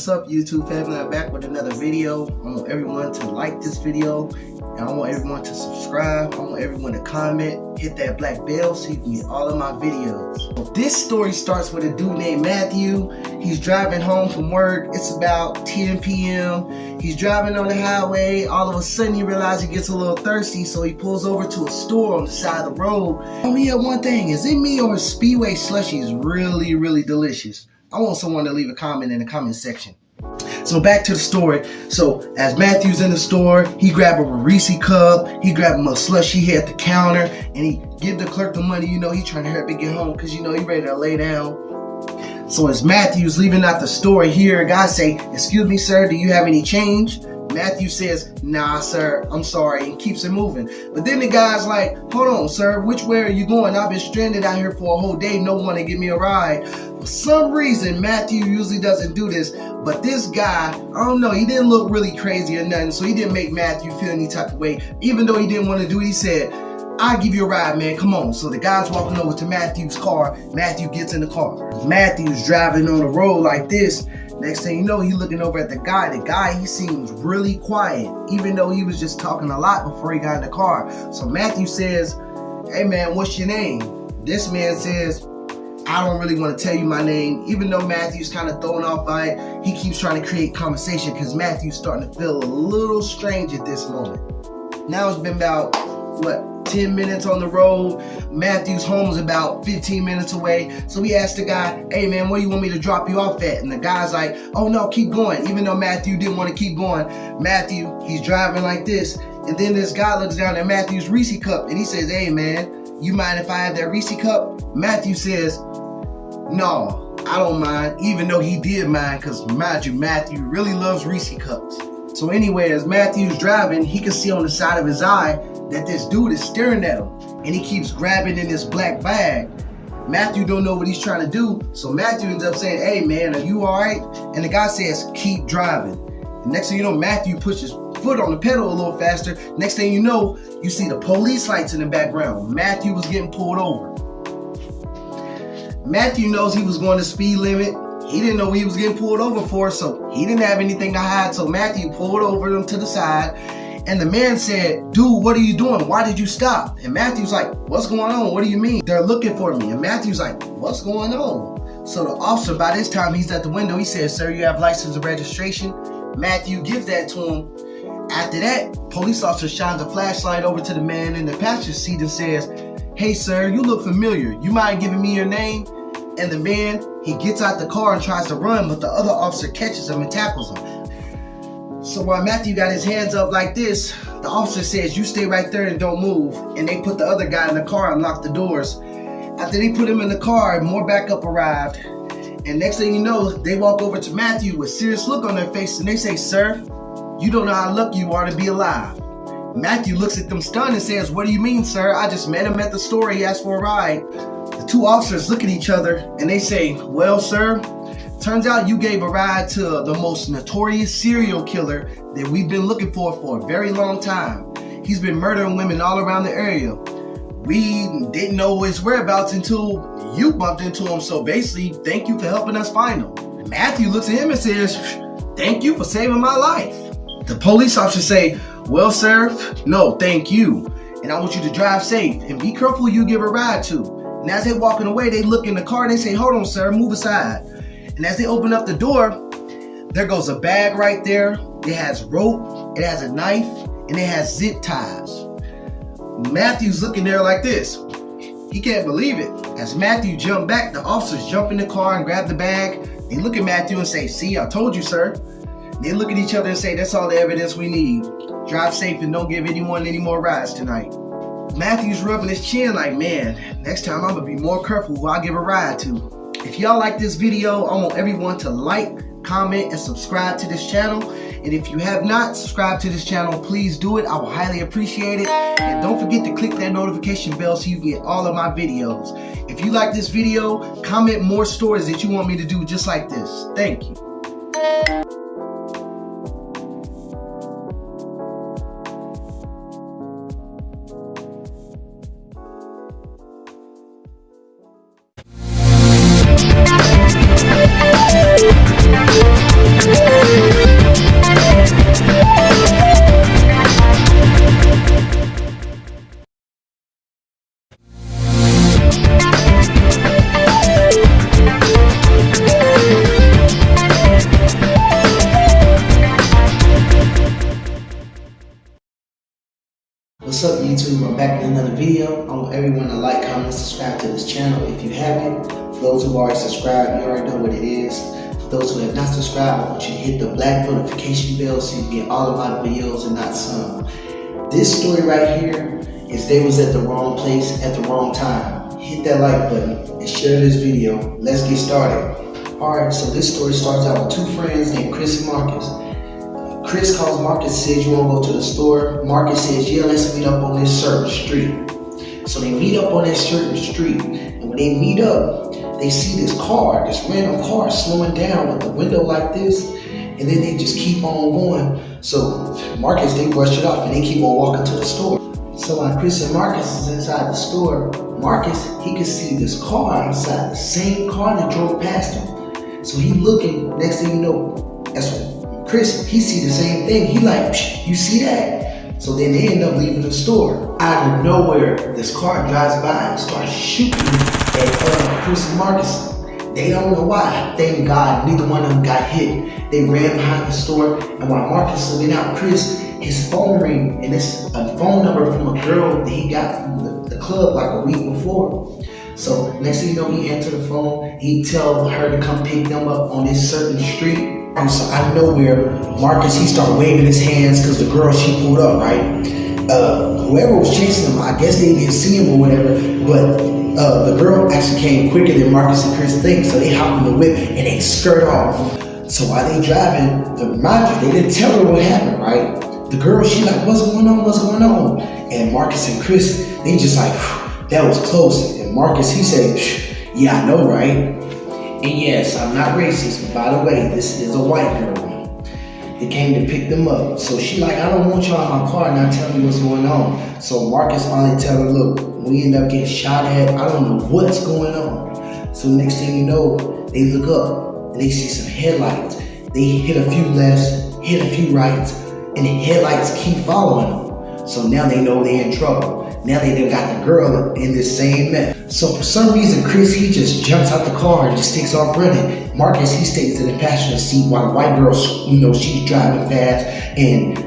What's up, YouTube family? I'm back with another video. I want everyone to like this video, and I want everyone to subscribe. I want everyone to comment, hit that black bell so you can get all of my videos. So this story starts with a dude named Matthew. He's driving home from work. It's about 10 p.m. He's driving on the highway. All of a sudden he realizes he gets a little thirsty, so he pulls over to a store on the side of the road. Oh yeah, one thing, is it me or Speedway slushie is really, really delicious? I want someone to leave a comment in the comment section. So back to the story. So as Matthew's in the store, he grabbed a Reese cup, he grabbed him a slushie at the counter, and he give the clerk the money. You know, he trying to hurry up and get home because, you know, he ready to lay down. So as Matthew's leaving out the store, here a guy say, "Excuse me, sir, do you have any change?" Matthew says, "Nah, sir, I'm sorry," and keeps it moving. But then the guy's like, "Hold on, sir, which way are you going? I've been stranded out here for a whole day, no one to give me a ride." For some reason, Matthew usually doesn't do this, but this guy, I don't know, he didn't look really crazy or nothing, so he didn't make Matthew feel any type of way. Even though he didn't want to do it, he said, "I'll give you a ride, man, come on." So the guy's walking over to Matthew's car. Matthew gets in the car. Matthew's driving on the road like this. Next thing you know, he's looking over at the guy. The guy, he seems really quiet, even though he was just talking a lot before he got in the car. So Matthew says, "Hey man, what's your name?" This man says, "I don't really want to tell you my name." Even though Matthew's kind of thrown off by it, he keeps trying to create conversation because Matthew's starting to feel a little strange at this moment. Now it's been about, 10 minutes on the road. Matthew's home is about 15 minutes away. So he asked the guy, "Hey man, where you want me to drop you off at?" And the guy's like, "Oh no, keep going." Even though Matthew didn't want to keep going, Matthew, he's driving like this. And then this guy looks down at Matthew's Reese cup and he says, "Hey man, you mind if I have that Reese cup?" Matthew says, "No, I don't mind," even though he did mind, because mind you, Matthew really loves Reese cups. So anyway, as Matthew's driving, he can see on the side of his eye that this dude is staring at him, and he keeps grabbing in this black bag. Matthew don't know what he's trying to do, so Matthew ends up saying, "Hey man, are you all right?" And the guy says, "Keep driving." And next thing you know, Matthew pushes foot on the pedal a little faster. Next thing you know, you see the police lights in the background. Matthew was getting pulled over. Matthew knows he was going the speed limit. He didn't know what he was getting pulled over for, so he didn't have anything to hide. So Matthew pulled over him to the side, and the man said, "Dude, what are you doing? Why did you stop?" And Matthew's like, "What's going on? What do you mean?" "They're looking for me." And Matthew's like, "What's going on?" So the officer, by this time, he's at the window. He says, "Sir, you have license and registration?" Matthew gives that to him. After that, police officer shines a flashlight over to the man in the passenger seat and says, "Hey sir, you look familiar. You mind giving me your name?" And the man, he gets out the car and tries to run, but the other officer catches him and tackles him. So while Matthew got his hands up like this, the officer says, "You stay right there and don't move." And they put the other guy in the car and lock the doors. After they put him in the car, more backup arrived. And next thing you know, they walk over to Matthew with a serious look on their face and they say, "Sir, you don't know how lucky you are to be alive." Matthew looks at them stunned and says, "What do you mean, sir? I just met him at the store. He asked for a ride." The two officers look at each other and they say, "Well, sir, turns out you gave a ride to the most notorious serial killer that we've been looking for a very long time. He's been murdering women all around the area. We didn't know his whereabouts until you bumped into him, so basically, thank you for helping us find him." Matthew looks at him and says, "Thank you for saving my life." The police officers say, "Well, sir, no, thank you. And I want you to drive safe and be careful who you give a ride to." And as they're walking away, they look in the car and they say, "Hold on, sir, move aside." And as they open up the door, there goes a bag right there. It has rope, it has a knife, and it has zip ties. Matthew's looking there like this. He can't believe it. As Matthew jumped back, the officers jump in the car and grab the bag. They look at Matthew and say, "See, I told you, sir." They look at each other and say, "That's all the evidence we need. Drive safe and don't give anyone any more rides tonight." Matthew's rubbing his chin like, "Man, next time I'm gonna be more careful who I give a ride to." If y'all like this video, I want everyone to like, comment, and subscribe to this channel. And if you have not subscribed to this channel, please do it. I will highly appreciate it. And don't forget to click that notification bell so you can get all of my videos. If you like this video, comment more stories that you want me to do just like this. Thank you. What's up, YouTube? I'm back in another video. I want everyone to like, comment, subscribe to this channel if you haven't. For those who already subscribed, you already know what it is. For those who have not subscribed, I want you to hit the black notification bell so you get all of my videos and not some. This story right here is they was at the wrong place at the wrong time. Hit that like button and share this video. Let's get started. Alright, so this story starts out with two friends named Chris and Marcus. Chris calls Marcus, says, you want to go to the store? Marcus says, yeah, let's meet up on this certain street. So they meet up on that certain street, and when they meet up, they see this car, this random car slowing down with the window like this, and then they just keep on going. So Marcus, they brush it off and they keep on walking to the store. So while Chris and Marcus is inside the store, Marcus, he can see this car outside, the same car that drove past him. So he looking, next thing you know, that's what Chris, he see the same thing. He like, you see that? So then they end up leaving the store. Out of nowhere, this car drives by and starts shooting at Chris and Marcus. They don't know why. Thank God, neither one of them got hit. They ran behind the store, and while Marcus is looking out, Chris, his phone ring, and it's a phone number from a girl that he got from the club like a week before. So next thing you know, he answered the phone. He tell her to come pick them up on this certain street. So out of nowhere, Marcus, he started waving his hands because the girl, she pulled up, right? Whoever was chasing him, I guess they didn't see him or whatever, but the girl actually came quicker than Marcus and Chris think, so they hopped in the whip and they skirt off. So while they driving, they didn't tell her what happened, right? The girl, she like, what's going on, what's going on? And Marcus and Chris, they just like, that was close. And Marcus, he said, yeah, I know, right? And yes, I'm not racist, but by the way, this is a white girl. They came to pick them up. So she like, I don't want y'all in my car, not tell me what's going on. So Marcus finally tell her, look, we end up getting shot at. I don't know what's going on. So next thing you know, they look up and they see some headlights. They hit a few lefts, hit a few rights, and the headlights keep following them. So now they know they're in trouble. Now they done got the girl in this same mess. So for some reason, Chris, he just jumps out the car and just takes off running. Marcus, he stays in the passenger seat while the white girl, she's driving fast. And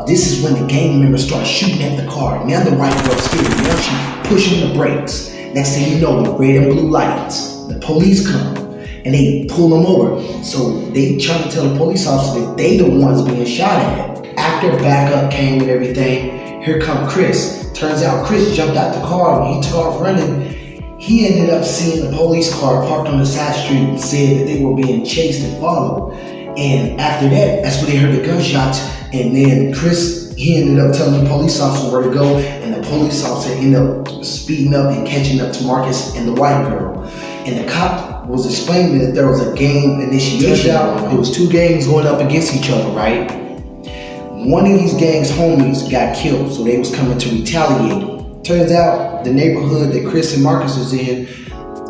this is when the gang members start shooting at the car. Now the white girl's scared. Now she's pushing the brakes. Next thing you know, the red and blue lights. The police come and they pull them over. So they try to tell the police officer that they the ones being shot at. After backup came and everything, here come Chris. Turns out Chris jumped out the car. When he took off running, he ended up seeing the police car parked on the side street and said that they were being chased and followed. And after that, that's when they heard the gunshots. And then Chris, he ended up telling the police officer where to go. And the police officer ended up speeding up and catching up to Marcus and the white girl. And the cop was explaining that there was a gang initiation. There was two gangs going up against each other, right? One of these gangs' homies got killed, so they was coming to retaliate. Turns out the neighborhood that Chris and Marcus was in,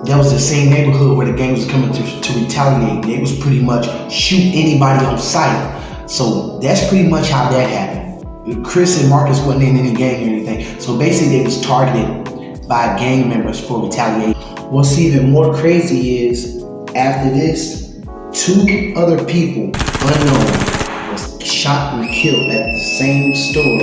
that was the same neighborhood where the gang was coming to retaliate. They was pretty much shoot anybody on sight. So that's pretty much how that happened. Chris and Marcus wasn't in any gang or anything. So basically they was targeted by gang members for retaliation. What's even more crazy is, after this, two other people, unknown, shot and killed at the same store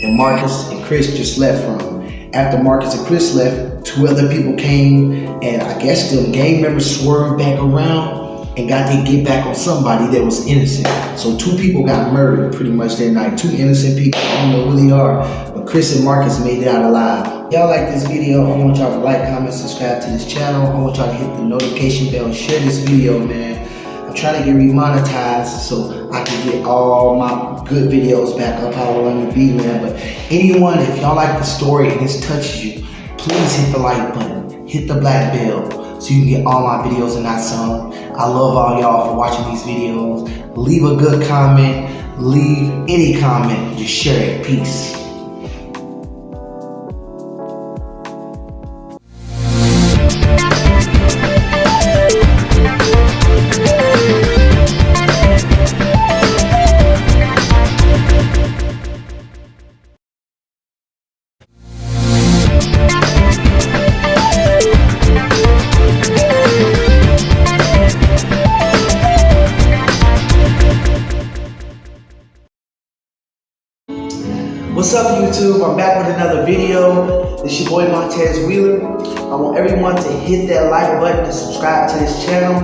that Marcus and Chris just left from. After Marcus and Chris left, two other people came, and I guess the gang members swerved back around and got to get back on somebody that was innocent. So two people got murdered pretty much that night. Two innocent people. I don't know who they are, but Chris and Marcus made it out alive. Y'all like this video? I want y'all to like, comment, subscribe to this channel. I want y'all to hit the notification bell and share this video, man. I'm trying to get remonetized so I can get all my good videos back up how I want to be, man. But anyone, if y'all like the story and this touches you, please hit the like button, hit the black bell so you can get all my videos and not some. I love all y'all for watching these videos. Leave a good comment, leave any comment, just share it. Peace. What's up, YouTube? I'm back with another video. It's your boy Montez Wheeler. I want everyone to hit that like button and subscribe to this channel.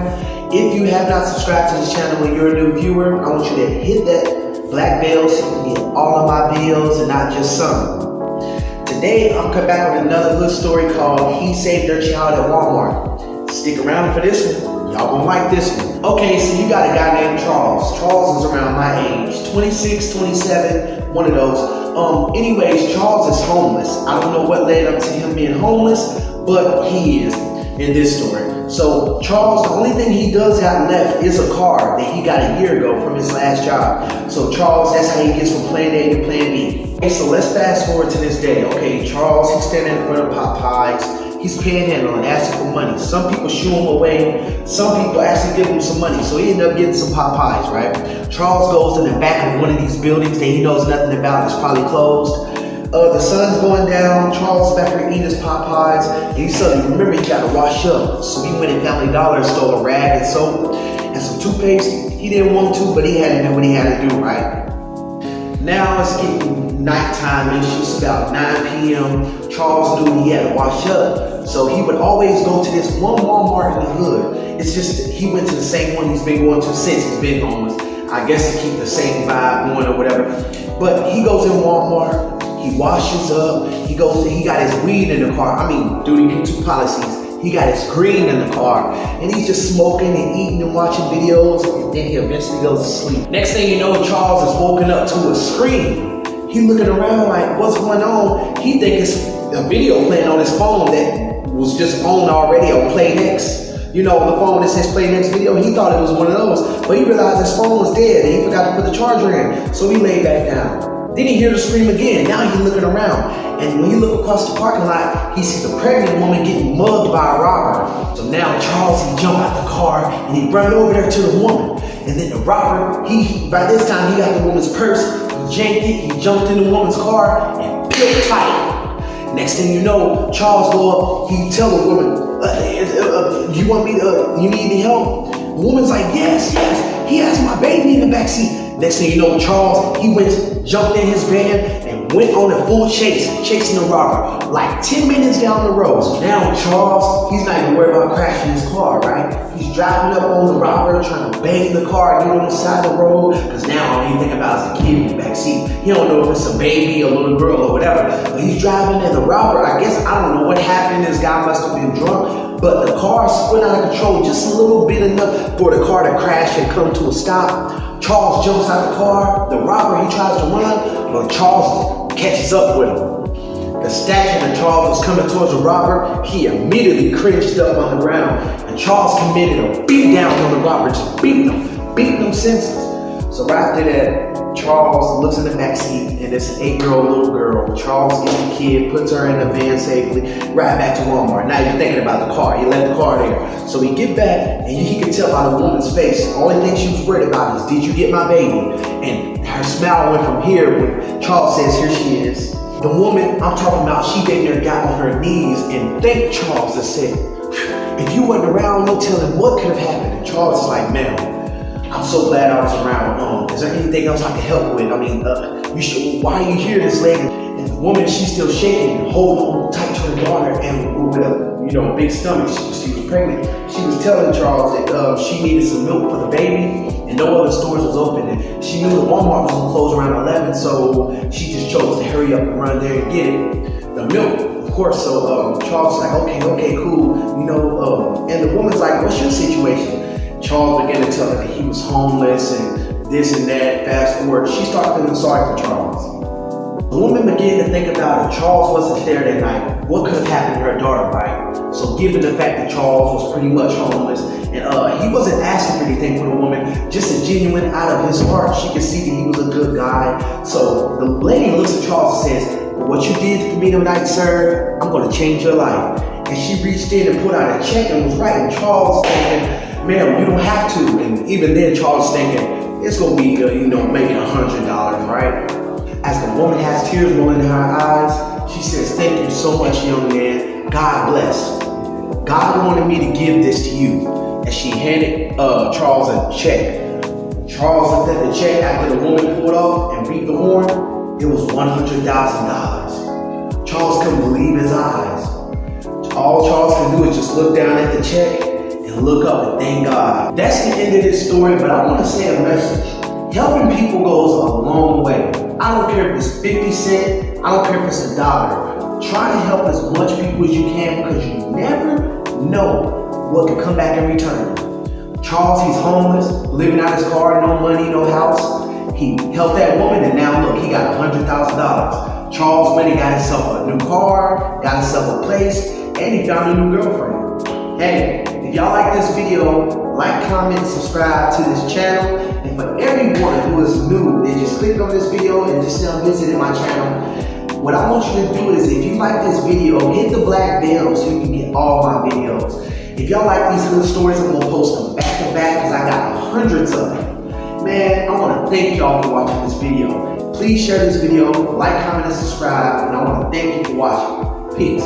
If you have not subscribed to this channel and you're a new viewer, I want you to hit that black bell so you can get all of my videos and not just some. Today, I'm coming back with another good story called He Saved Their Child at Walmart. Stick around for this one. Y'all gonna like this one. Okay, so you got a guy named Charles. Charles is around my age, 26, 27, one of those. Anyways, Charles is homeless. I don't know what led up to him being homeless, but he is in this story. So Charles, the only thing he does have left is a car that he got a year ago from his last job. So Charles, that's how he gets from plan A to plan B. Okay, so let's fast forward to this day. Okay, Charles, he's standing in front of Popeyes. He's panhandling, asking for money. Some people shoo him away. Some people actually give him some money. So he ended up getting some Popeyes, right? Charles goes in the back of one of these buildings that he knows nothing about. It's probably closed. The sun's going down. Charles is back here eating his Popeyes. And he suddenly remembered he got to wash up. So he went in Family Dollar and stole a rag and soap and some toothpaste. He didn't want to, but he had to do what he had to do, right? Now it's getting nighttime-ish. It's about 9 p.m. Charles knew he had to wash up. So he would always go to this one Walmart in the hood. It's just that he went to the same one he's been going to since he's been homeless. I guess to keep the same vibe going or whatever. But he goes in Walmart, he washes up, he got his weed in the car. I mean, due to YouTube policies, he got his green in the car. And he's just smoking and eating and watching videos, and then he eventually goes to sleep. Next thing you know, Charles is woken up to a scream. He looking around like, what's going on? He think it's a video playing on his phone that was just on already on Play Next. You know, the phone that says Play Next Video, he thought it was one of those. But he realized his phone was dead and he forgot to put the charger in. So he laid back down. Then he hears the scream again. Now he's looking around. And when he look across the parking lot, he sees a pregnant woman getting mugged by a robber. So now Charles, he jumped out the car and he ran over there to the woman. And then the robber, by this time he got the woman's purse, he janked it, he jumped in the woman's car and peeled tight. Next thing you know, Charles go up, he tell the woman, you need any help? The woman's like, yes, he has my baby in the backseat. Next thing you know, Charles, he jumped in his van and went on a full chase, chasing the robber, like 10 minutes down the road. So now Charles, he's not even worried about crashing his car, right? He's driving up on the robber, trying to bang the car, get on the side of the road, because now all he think about is a kid in the backseat. He don't know if it's a baby, a little girl, or whatever. But he's driving and the robber, I guess, I don't know what happened. This guy must have been drunk, but the car spun out of control just a little bit enough for the car to crash and come to a stop. Charles jumps out the car. The robber, he tries to run, but Charles catches up with him. The statue that Charles was coming towards the robber, he immediately cringed up on the ground, and Charles committed a beat down on the robber, just beating him senseless. So right after that, Charles looks in the backseat, and it's an 8-year-old little girl. Charles gets the kid, puts her in the van safely, right back to Walmart. Now you're thinking about the car. He left the car there. So he get back, and he can tell by the woman's face, the only thing she was worried about is, did you get my baby? And her smile went from here when Charles says, here she is. The woman I'm talking about, she damn near got on her knees and thanked Charles and said, if you wasn't around, no telling what could have happened. And Charles is like, man, I'm so glad I was around. Is there anything else I can help with? I mean, why are you here, this lady? And the woman, she's still shaking, holding on tight to her daughter, and with a big stomach, she was pregnant. She was telling Charles that she needed some milk for the baby, and no other stores was open. And she knew the Walmart was gonna close around 11, so she just chose to hurry up and run there and get it. The milk, of course. So Charles was like, okay, cool. And the woman's like, what's your situation? Charles began to tell her that he was homeless and this and that. Fast forward, she started feeling sorry for Charles. The woman began to think about if Charles wasn't there that night, what could have happened to her daughter, right? So given the fact that Charles was pretty much homeless, and he wasn't asking for anything from the woman, just a genuine out of his heart, she could see that he was a good guy. So the lady looks at Charles and says, what you did for me tonight, sir, I'm gonna change your life. And she reached in and put out a check and was writing Charles thinking, man, you don't have to. And even then, Charles is thinking, it's gonna be, maybe $100, right? As the woman has tears rolling in her eyes, she says, thank you so much, young man. God bless. God wanted me to give this to you. And she handed Charles a check. Charles looked at the check after the woman pulled off and beat the horn. It was $100,000. Charles couldn't believe his eyes. All Charles can do is just look down at the check and look up and thank God. That's the end of this story, but I want to say a message. Helping people goes a long way. I don't care if it's 50 cents, I don't care if it's $1. Try to help as much people as you can because you never know what could come back in return. Charles, he's homeless, living out his car, no money, no house. He helped that woman and now look, he got $100,000. Charles went and got himself a new car, got himself a place, and he found a new girlfriend. Hey, if y'all like this video, like, comment, subscribe to this channel. And for everyone who is new, they just click on this video and just now visited my channel. What I want you to do is, if you like this video, hit the black bell so you can get all my videos. If y'all like these little stories, I'm gonna post them back to back because I got hundreds of them. Man, I want to thank y'all for watching this video. Please share this video, like, comment, and subscribe, and I want to thank you for watching. Peace.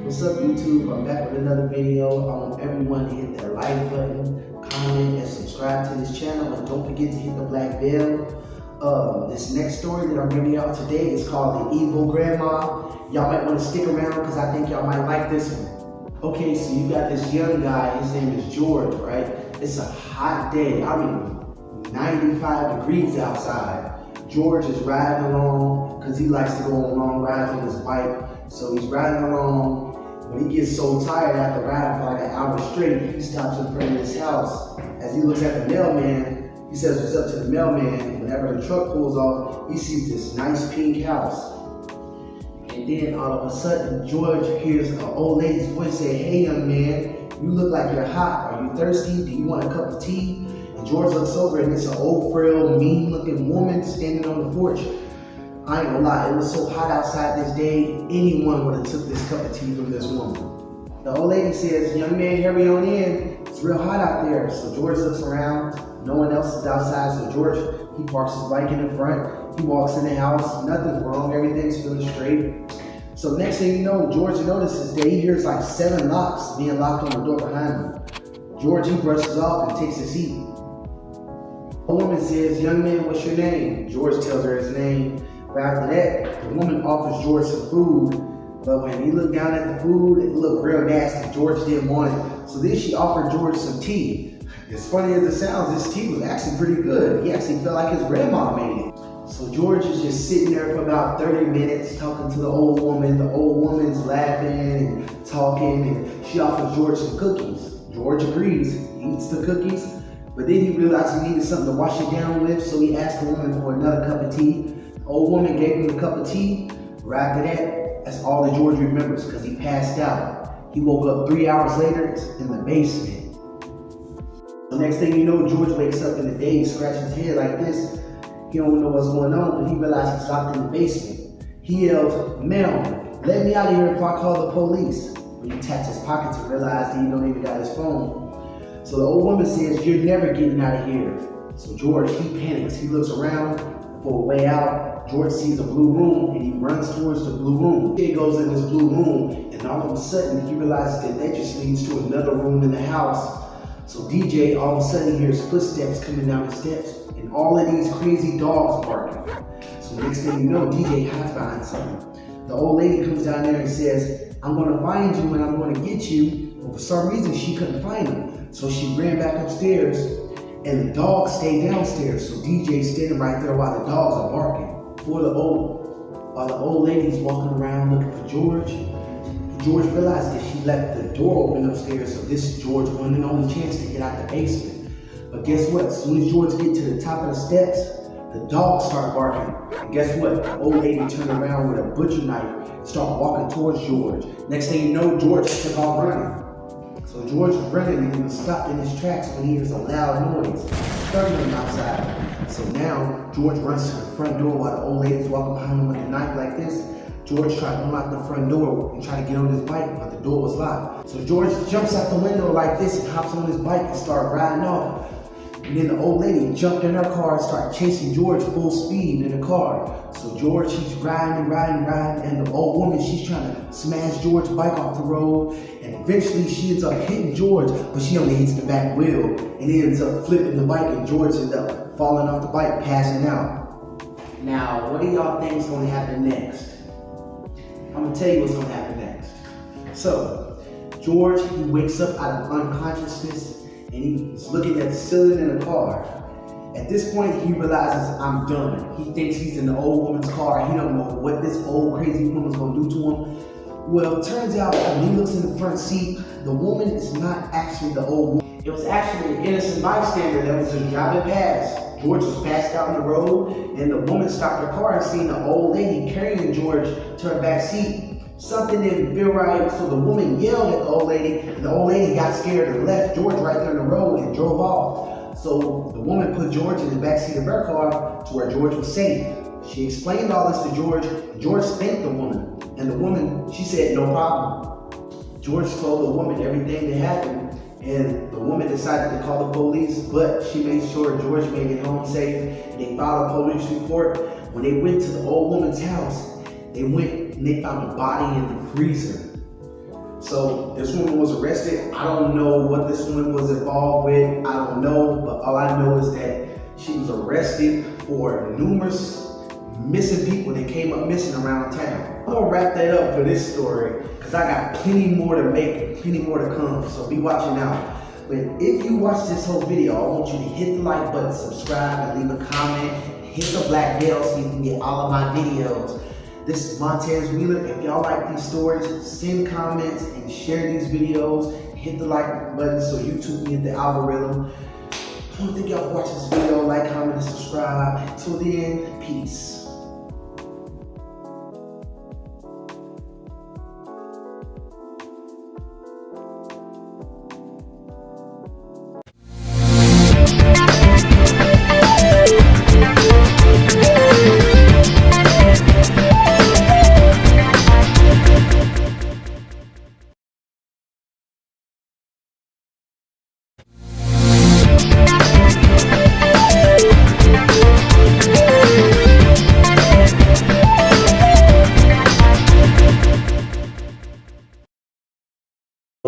What's up, YouTube? I'm back with another video. I want everyone to hit that like button, comment, and subscribe to this channel. And don't forget to hit the black bell. This next story that I'm bringing out today is called The Evil Grandma. Y'all might want to stick around because I think y'all might like this one. Okay, so you got this young guy. His name is George, right? It's a hot day. I mean, 95 degrees outside. George is riding along because he likes to go on long rides on his bike. So he's riding along. When he gets so tired after riding for like an hour straight, he stops in front of his house. As he looks at the mailman, he says what's up to the mailman. And whenever the truck pulls off, he sees this nice pink house. And then all of a sudden, George hears an old lady's voice say, "Hey young man, you look like you're hot. Are you thirsty? Do you want a cup of tea?" And George looks over and it's an old, frail, mean looking woman standing on the porch. I ain't gonna lie, it was so hot outside this day, anyone would have took this cup of tea from this woman. The old lady says, "Young man, hurry on in. It's real hot out there." So George looks around, no one else is outside, so George, he parks his bike in the front, he walks in the house, nothing's wrong, everything's feeling straight. So next thing you know, George notices that he hears like 7 locks being locked on the door behind him. George, he brushes off and takes his seat. A woman says, "Young man, what's your name?" George tells her his name. But after that, the woman offers George some food, but when he looked down at the food, it looked real nasty. George didn't want it. So then she offered George some tea. As funny as it sounds, this tea was actually pretty good. He actually felt like his grandma made it. So George is just sitting there for about 30 minutes talking to the old woman. The old woman's laughing and talking, and she offers George some cookies. George agrees, he eats the cookies, but then he realized he needed something to wash it down with, so he asked the woman for another cup of tea. The old woman gave him a cup of tea. Right after that, that's all that George remembers because he passed out. He woke up 3 hours later in the basement. The next thing you know, George wakes up in the day, scratches his head like this. He don't know what's going on, but he realizes he's locked in the basement. He yells, "Ma'am, let me out of here before I call the police." When he taps his pockets and realizes that he don't even got his phone. So the old woman says, "You're never getting out of here." So George, he panics. He looks around for a way out. George sees a blue room and he runs towards the blue room. He goes in this blue room and all of a sudden he realizes that just leads to another room in the house. So DJ all of a sudden hears footsteps coming down the steps and all of these crazy dogs barking. So next thing you know, DJ hides behind something. The old lady comes down there and says, "I'm gonna find you and I'm gonna get you." But for some reason she couldn't find him. So she ran back upstairs and the dogs stayed downstairs. So DJ's standing right there while the dogs are barking. While the old lady's walking around looking for George, George realized that she left the door open upstairs, so this is George's one and only chance to get out the basement. But guess what? As soon as George gets to the top of the steps, the dogs start barking. And guess what? The old lady turned around with a butcher knife and started walking towards George. Next thing you know, George took off running. So George was running and he was stopped in his tracks when he hears a loud noise. disturbing him outside. So now George runs to the front door while the old lady's walking behind him with a knife like this. George tried to unlock the front door and try to get on his bike, but the door was locked. So George jumps out the window like this and hops on his bike and starts riding off. And then the old lady jumped in her car and started chasing George full speed in the car. So George, he's riding, and the old woman, she's trying to smash George's bike off the road. And eventually she ends up hitting George, but she only hits the back wheel. And he ends up flipping the bike, and George ends up falling off the bike, passing out. Now, what do y'all think is gonna happen next? I'm gonna tell you what's gonna happen next. So, George, he wakes up out of unconsciousness and he's looking at the ceiling in the car. At this point, he realizes, I'm done. He thinks he's in the old woman's car. He don't know what this old crazy woman's gonna do to him. Well, it turns out when he looks in the front seat, the woman is not actually the old woman. It was actually an innocent bystander that was just driving past. George was passed out on the road, and the woman stopped her car and seen the old lady carrying George to her back seat. Something didn't feel right, so the woman yelled at the old lady, and the old lady got scared and left George right there on the road and drove off. So the woman put George in the back seat of her car to where George was safe. She explained all this to George, and George thanked the woman, and the woman, she said no problem. George told the woman everything that happened, and the woman decided to call the police, but she made sure George made it home safe, and they filed a police report. When they went to the old woman's house, they went and they found a body in the freezer. So this woman was arrested. I don't know what this woman was involved with. I don't know, but all I know is that she was arrested for numerous missing people that came up missing around town. I'm gonna wrap that up for this story because I got plenty more to make, plenty more to come, so be watching out. But if you watch this whole video, I want you to hit the like button, subscribe, and leave a comment, hit the black bell so you can get all of my videos. This is Montez Wheeler. If y'all like these stories, send comments and share these videos. Hit the like button so YouTube can get the algorithm. I want to thank y'all for watching this video. Like, comment, and subscribe. Until then, peace.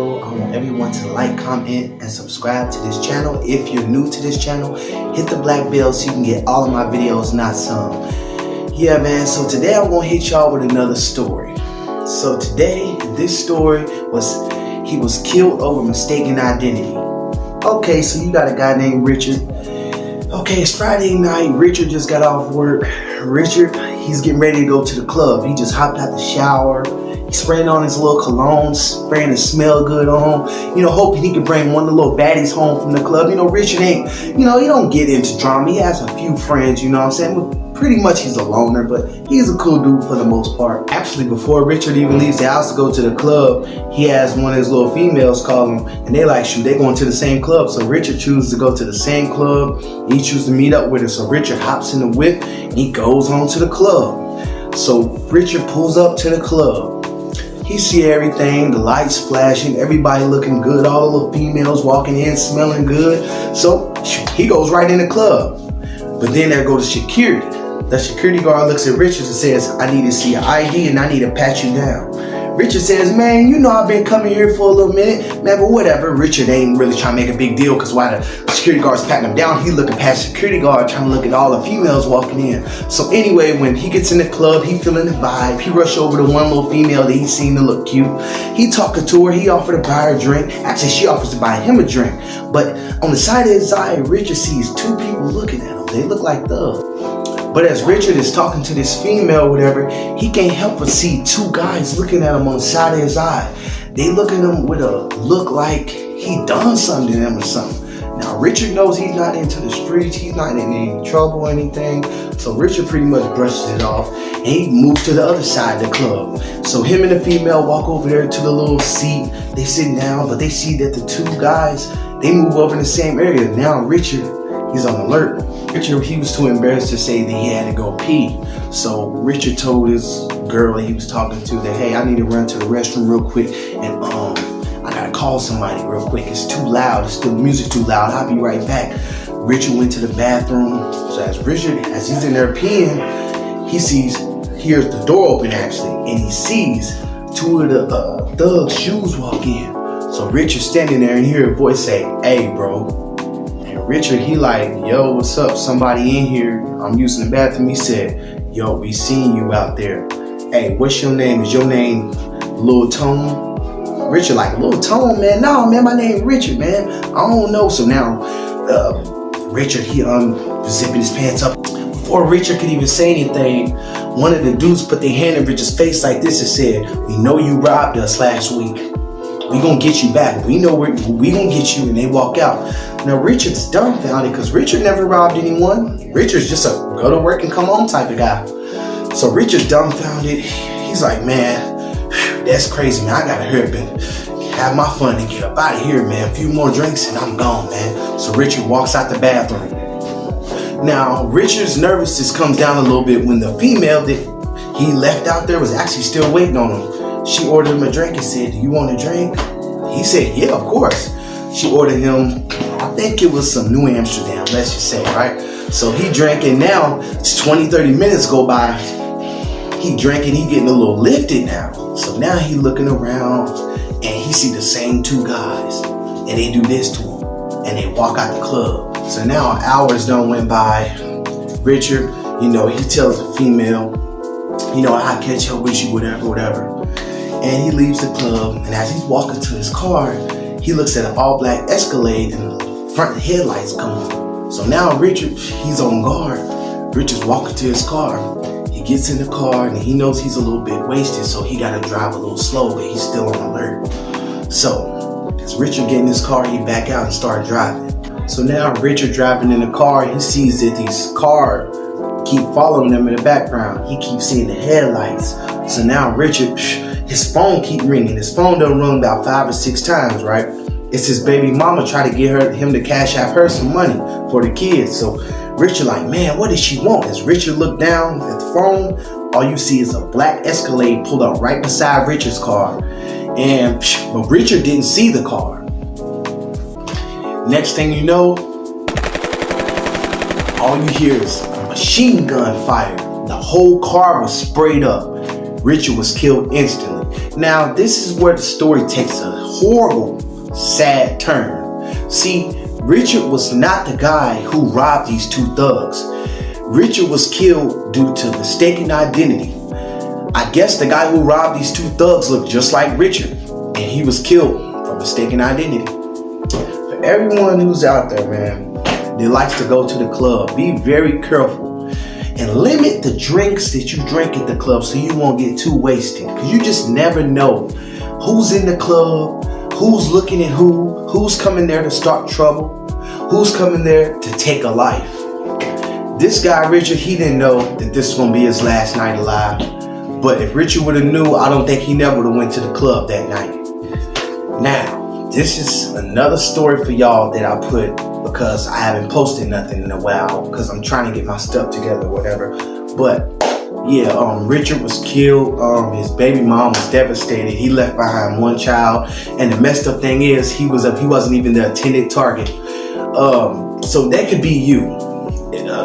I want everyone to like, comment, and subscribe to this channel. If you're new to this channel, hit the black bell so you can get all of my videos, not some. Yeah, man, so today I'm gonna hit y'all with another story. So today, this story was, he was killed over mistaken identity. Okay, so you got a guy named Richard. Okay, it's Friday night. Richard just got off work. Richard, he's getting ready to go to the club. He just hopped out the shower. He's spraying on his little cologne, spraying to smell good on, you know, hoping he can bring one of the little baddies home from the club. You know, Richard ain't, you know, he don't get into drama. He has a few friends, you know what I'm saying? But pretty much he's a loner, but he's a cool dude for the most part. Actually, before Richard even leaves the house to go to the club, he has one of his little females call him, and they like, shoot, they going to the same club. So Richard chooses to go to the same club. He chooses to meet up with her. So Richard hops in the whip and he goes on to the club. So Richard pulls up to the club. He see everything, the lights flashing, everybody looking good, all the little females walking in, smelling good. So he goes right in the club. But then there goes the security. The security guard looks at Richard and says, I need to see your ID and I need to pat you down. Richard says, man, you know I've been coming here for a little minute, man, but whatever. Richard ain't really trying to make a big deal because while the security guard's patting him down, he looking past the security guard trying to look at all the females walking in. So anyway, when he gets in the club, he feeling the vibe. He rushed over to one little female that he seen to look cute. He talking to her. He offered to buy her a drink. Actually, she offers to buy him a drink. But on the side of his eye, Richard sees two people looking at him. They look like thugs. But as Richard is talking to this female or whatever, he can't help but see two guys looking at him on the side of his eye. They look at him with a look like he done something to them or something. Now Richard knows he's not into the streets, he's not in any trouble or anything. So Richard pretty much brushes it off and he moves to the other side of the club. So him and the female walk over there to the little seat. They sit down, but they see that the two guys, they move over in the same area. Now Richard He's on alert. Richard, he was too embarrassed to say that he had to go pee. So Richard told his girl that he was talking to that, hey, I need to run to the restroom real quick, and I gotta call somebody real quick. It's too loud. It's the music too loud. I'll be right back. Richard went to the bathroom. So as he's in there peeing, hears the door open actually, and he sees two of the thugs' shoes walk in. So Richard's standing there and hear a voice say, hey, bro. And Richard, he like, yo, what's up? Somebody in here. I'm using the bathroom. He said, yo, we seen you out there. Hey, what's your name? Is your name Lil Tone? Richard like, Lil Tone, man? No, man, my name Richard, man. I don't know. So now, Richard, he zipping his pants up. Before Richard could even say anything, one of the dudes put their hand in Richard's face like this and said, we know you robbed us last week. We gonna get you back. We know we gonna get you. And they walk out. Now Richard's dumbfounded because Richard never robbed anyone. Richard's just a go to work and come home type of guy. So Richard's dumbfounded. He's like, man, that's crazy, man. I gotta hurry up and have my fun and get up out of here, man. A few more drinks and I'm gone, man. So Richard walks out the bathroom. Now, Richard's nervousness comes down a little bit when the female that he left out there was actually still waiting on him. She ordered him a drink and said, do you want a drink? He said, yeah, of course. She ordered him, I think it was some New Amsterdam, let's just say, right? So he drank, and now it's 20, 30 minutes go by. He drinking, he getting a little lifted now. So now he looking around and he see the same two guys, and they do this to him and they walk out the club. So now hours done went by. Richard, he tells the female, I'll catch up with you, whatever. And he leaves the club, and as he's walking to his car, he looks at an all-black Escalade and the front headlights come on. So now Richard, he's on guard. Richard's walking to his car. He gets in the car and he knows he's a little bit wasted, so he got to drive a little slow, but he's still on alert. So as Richard get in his car, he back out and start driving. So now Richard driving in the car, he sees that these cars keep following him in the background. He keeps seeing the headlights. So now Richard, his phone keep ringing. His phone done rung about 5 or 6 times, right? It's his baby mama trying to get him to cash out her some money for the kids. So Richard like, man, what does she want? As Richard looked down at the phone, all you see is a black Escalade pulled up right beside Richard's car. But Richard didn't see the car. Next thing you know, all you hear is a machine gun fire. The whole car was sprayed up. Richard was killed instantly. Now, this is where the story takes a horrible, sad turn. See, Richard was not the guy who robbed these two thugs. Richard was killed due to mistaken identity. I guess the guy who robbed these two thugs looked just like Richard, and he was killed for mistaken identity. For everyone who's out there, man, that likes to go to the club, be very careful and limit the drinks that you drink at the club so you won't get too wasted, because you just never know who's in the club, who's looking at who's coming there to start trouble, who's coming there to take a life. This guy, Richard, he didn't know that this was going to be his last night alive. But if Richard would have knew, I don't think he never would have went to the club that night. Now, this is another story for y'all that I put because I haven't posted nothing in a while because I'm trying to get my stuff together or whatever. But yeah, Richard was killed. His baby mom was devastated. He left behind one child, and the messed up thing is he wasn't even the intended target. So that could be you.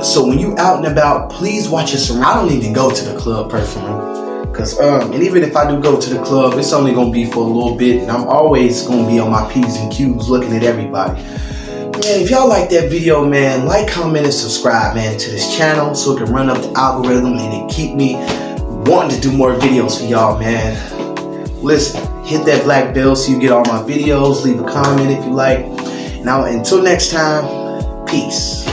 So when you out and about, please watch your surroundings. I don't even go to the club personally, cause and even if I do go to the club, it's only gonna be for a little bit, and I'm always gonna be on my P's and Q's looking at everybody. Man, if y'all like that video, man, like, comment, and subscribe, man, to this channel so it can run up the algorithm and it keep me wanting to do more videos for y'all, man. Listen, hit that black bell so you get all my videos. Leave a comment if you like. Now, until next time, peace.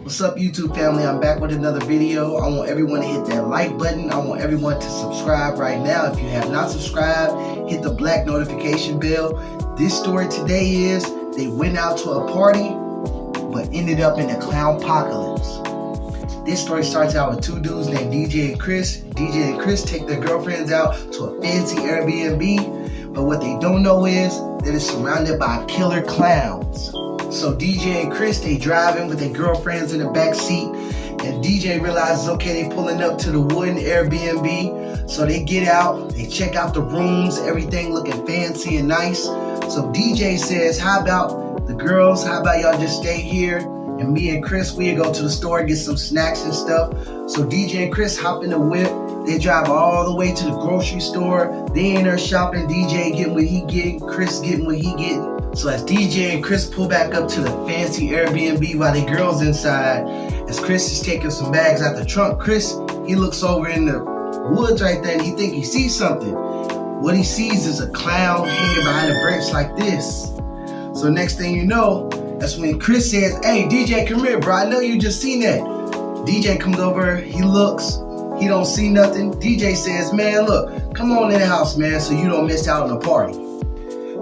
What's up, YouTube family? I'm back with another video. I want everyone to hit that like button. I want everyone to subscribe right now. If you have not subscribed, hit the black notification bell. This story today is they went out to a party but ended up in a clownpocalypse. This story starts out with two dudes named DJ and Chris. DJ and Chris take their girlfriends out to a fancy Airbnb, but what they don't know is that it's surrounded by killer clowns. So DJ and Chris, they driving with their girlfriends in the back seat, and DJ realizes, okay, they pulling up to the wooden Airbnb. So they get out, they check out the rooms, everything looking fancy and nice. So DJ says, how about the girls, how about y'all just stay here, and me and Chris, we'll go to the store and get some snacks and stuff. So DJ and Chris hop in the whip. They drive all the way to the grocery store. They in there shopping. DJ getting what he getting, Chris getting what he getting. So as DJ and Chris pull back up to the fancy Airbnb while the girls inside, as Chris is taking some bags out the trunk, Chris, he looks over in the woods right there and he think he sees something. What he sees is a clown hanging behind a branch like this. So next thing you know, that's when Chris says, hey, DJ, come here, bro. I know you just seen that. DJ comes over, he looks, he don't see nothing. DJ says, man, look, come on in the house, man, so you don't miss out on the party.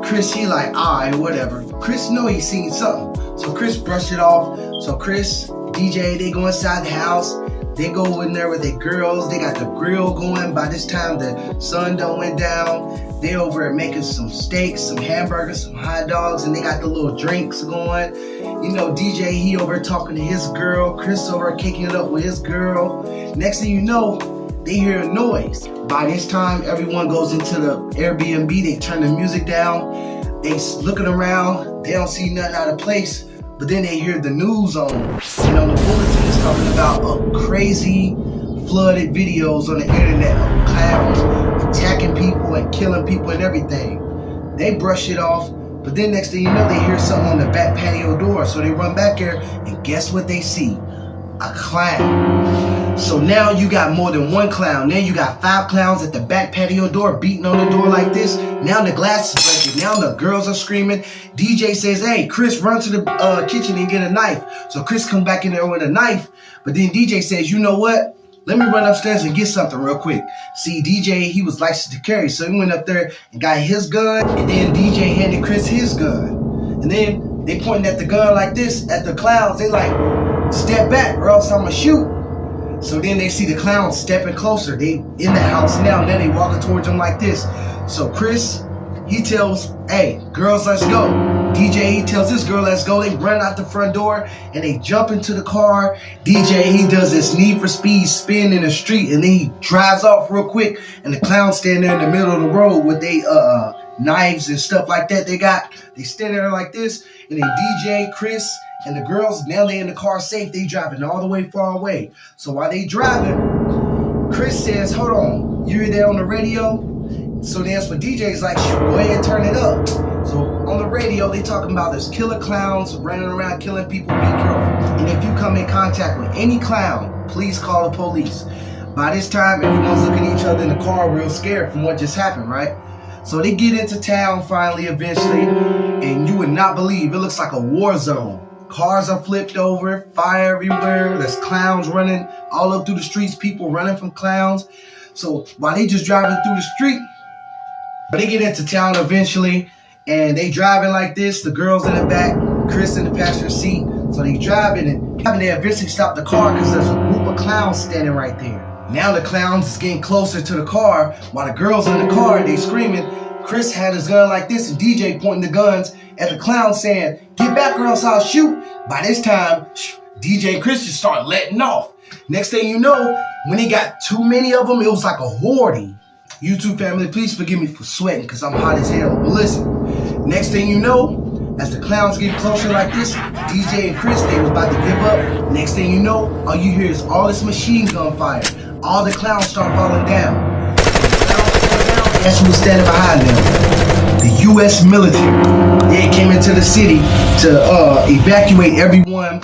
Chris, he like, alright, whatever. Chris know he seen something. So Chris brushed it off. So Chris, DJ, they go inside the house. They go in there with their girls. They got the grill going. By this time, the sun done went down. They over there making some steaks, some hamburgers, some hot dogs, and they got the little drinks going. You know, DJ, he over talking to his girl. Chris over kicking it up with his girl. Next thing you know, they hear a noise. By this time, everyone goes into the Airbnb. They turn the music down. They looking around. They don't see nothing out of place. But then they hear the news on. And on the bulletin, it's talking about crazy flooded videos on the internet of clowns attacking people and killing people and everything. They brush it off. But then next thing you know, they hear something on the back patio door. So they run back there, and guess what they see? A clown. So now you got more than one clown. Now you got 5 clowns at the back patio door beating on the door like this. Now the glass is breaking. Now the girls are screaming. DJ says, hey, Chris, run to the kitchen and get a knife. So Chris comes back in there with a knife. But then DJ says, you know what? Let me run upstairs and get something real quick. See, DJ, he was licensed to carry. So he went up there and got his gun. And then DJ handed Chris his gun. And then they pointing at the gun like this at the clowns. They like, step back or else I'm gonna shoot. So then they see the clowns stepping closer. They in the house now. Then they walking towards them like this. So Chris, he tells, hey, girls, let's go. DJ, he tells this girl, let's go. They run out the front door and they jump into the car. DJ, he does this Need for Speed spin in the street and then he drives off real quick. And the clowns stand there in the middle of the road with they knives and stuff like that they got. They stand there like this. And then DJ, Chris, and the girls, now they in the car safe. They driving all the way far away. So while they driving, Chris says, hold on, you hear that on the radio? So that's what DJ's like, shoot, go ahead and turn it up. So on the radio, they talking about there's killer clowns running around killing people, be careful. And if you come in contact with any clown, please call the police. By this time, everyone's looking at each other in the car real scared from what just happened, right? So they get into town finally, eventually, and you would not believe, it looks like a war zone. Cars are flipped over, fire everywhere, there's clowns running all up through the streets, people running from clowns. So while they just driving through the street, they get into town eventually, and they driving like this, the girls in the back, Chris in the passenger seat. So they driving, and they eventually stop the car because there's a group of clowns standing right there. Now the clowns is getting closer to the car, while the girls in the car, they screaming. Chris had his gun like this, and DJ pointing the guns at the clown saying, get back or else I'll shoot. By this time, DJ and Chris just start letting off. Next thing you know, when he got too many of them, it was like a horde. YouTube family, please forgive me for sweating because I'm hot as hell. But listen, next thing you know, as the clowns get closer like this, DJ and Chris, they was about to give up. Next thing you know, all you hear is all this machine gun fire. All the clowns start falling down. Guess who was standing behind them? The U.S. military. They came into the city to evacuate everyone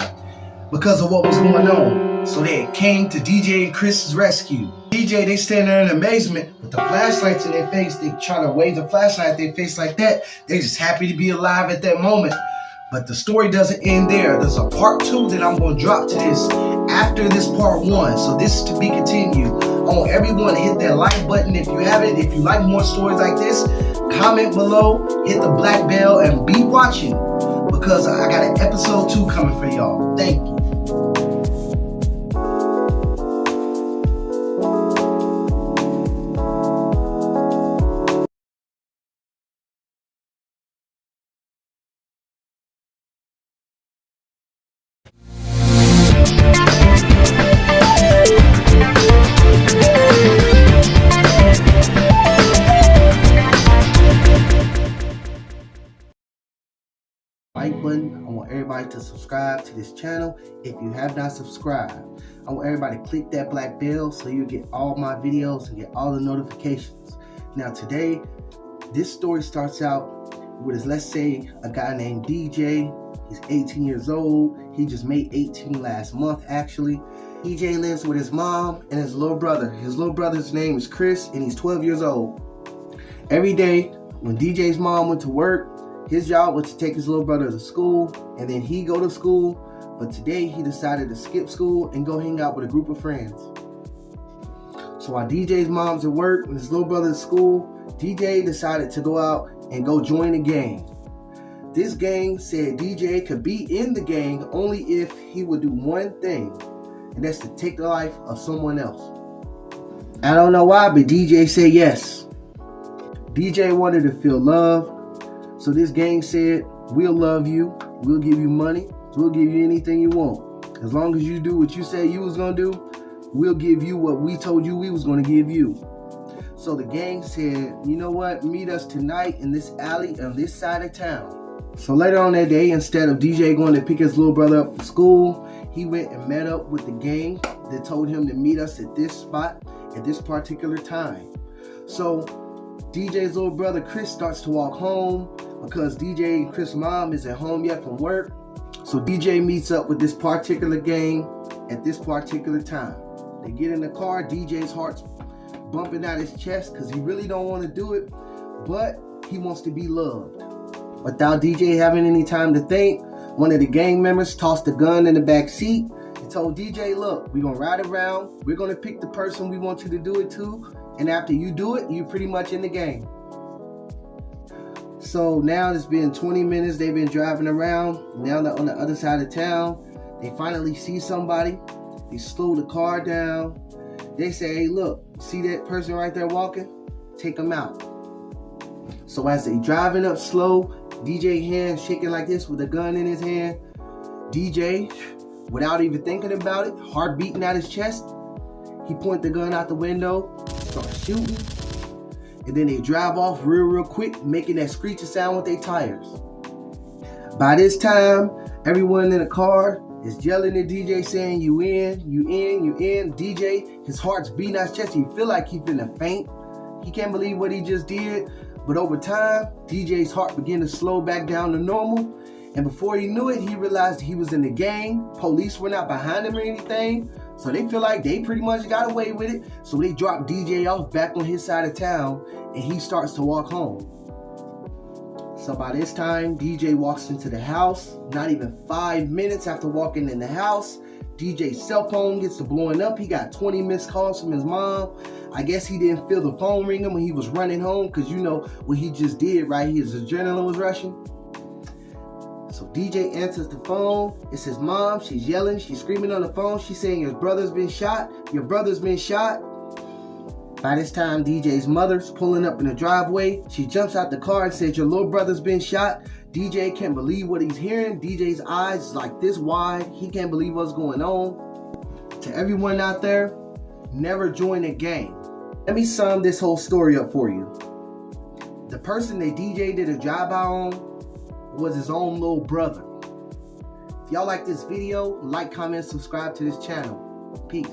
because of what was going on. So they came to DJ and Chris's rescue. DJ, they stand there in amazement with the flashlights in their face. They try to wave the flashlight at their face like that. They're just happy to be alive at that moment. But the story doesn't end there. There's a part 2 that I'm going to drop to this after this part 1. So this is to be continued. I want everyone to hit that like button if you haven't. If you like more stories like this, comment below, hit the black bell, and be watching, because I got an episode 2 coming for y'all. Thank you. Like button. I want everybody to subscribe to this channel if you have not subscribed. I want everybody to click that black bell so you get all my videos and get all the notifications. Now today, this story starts out with, let's say, a guy named DJ. He's 18 years old. He just made 18 last month actually. DJ lives with his mom and his little brother. His little brother's name is Chris and he's 12 years old. Every day when DJ's mom went to work, his job was to take his little brother to school, and then he go to school. But today he decided to skip school and go hang out with a group of friends. So while DJ's mom's at work and his little brother's at school, DJ decided to go out and go join a gang. This gang said DJ could be in the gang only if he would do one thing, and that's to take the life of someone else. I don't know why, but DJ said yes. DJ wanted to feel love. So this gang said, we'll love you, we'll give you money, we'll give you anything you want. As long as you do what you said you was gonna do, we'll give you what we told you we was gonna give you. So the gang said, you know what, meet us tonight in this alley on this side of town. So later on that day, instead of DJ going to pick his little brother up from school, he went and met up with the gang that told him to meet us at this spot at this particular time. So DJ's little brother Chris starts to walk home, because DJ and Chris' mom isn't home yet from work. So DJ meets up with this particular gang at this particular time. They get in the car. DJ's heart's bumping out his chest because he really don't want to do it, but he wants to be loved. Without DJ having any time to think, one of the gang members tossed a gun in the back seat and told DJ, look, we're going to ride around. We're going to pick the person we want you to do it to. And after you do it, you're pretty much in the game. So now it's been 20 minutes. They've been driving around. Now they're on the other side of town. They finally see somebody. They slow the car down. They say, hey, look, see that person right there walking? Take them out. So as they driving up slow, DJ hand shaking like this with a gun in his hand. DJ, without even thinking about it, heart beating out his chest, he point the gun out the window, start shooting. And then they drive off real quick, making that screeching sound with their tires. By this time, everyone in the car is yelling at DJ saying, you in, you in, you in. DJ, his heart's beating out his chest. He feel like he's finna faint. He can't believe what he just did. But over time, DJ's heart began to slow back down to normal. And before he knew it, he realized he was in the gang. Police were not behind him or anything. So they feel like they pretty much got away with it. So they drop DJ off back on his side of town and he starts to walk home. So by this time, DJ walks into the house. Not even 5 minutes after walking in the house, DJ's cell phone gets to blowing up. He got 20 missed calls from his mom. I guess he didn't feel the phone ringing when he was running home, because you know what he just did, right? His adrenaline was rushing. So DJ answers the phone. It's his mom. She's yelling. She's screaming on the phone. She's saying, your brother's been shot. Your brother's been shot. By this time, DJ's mother's pulling up in the driveway. She jumps out the car and says, your little brother's been shot. DJ can't believe what he's hearing. DJ's eyes is like this wide. He can't believe what's going on. To everyone out there, never join a gang. Let me sum this whole story up for you. The person that DJ did a drive-by on was his own little brother. If y'all like this video, like, comment, subscribe to this channel. Peace.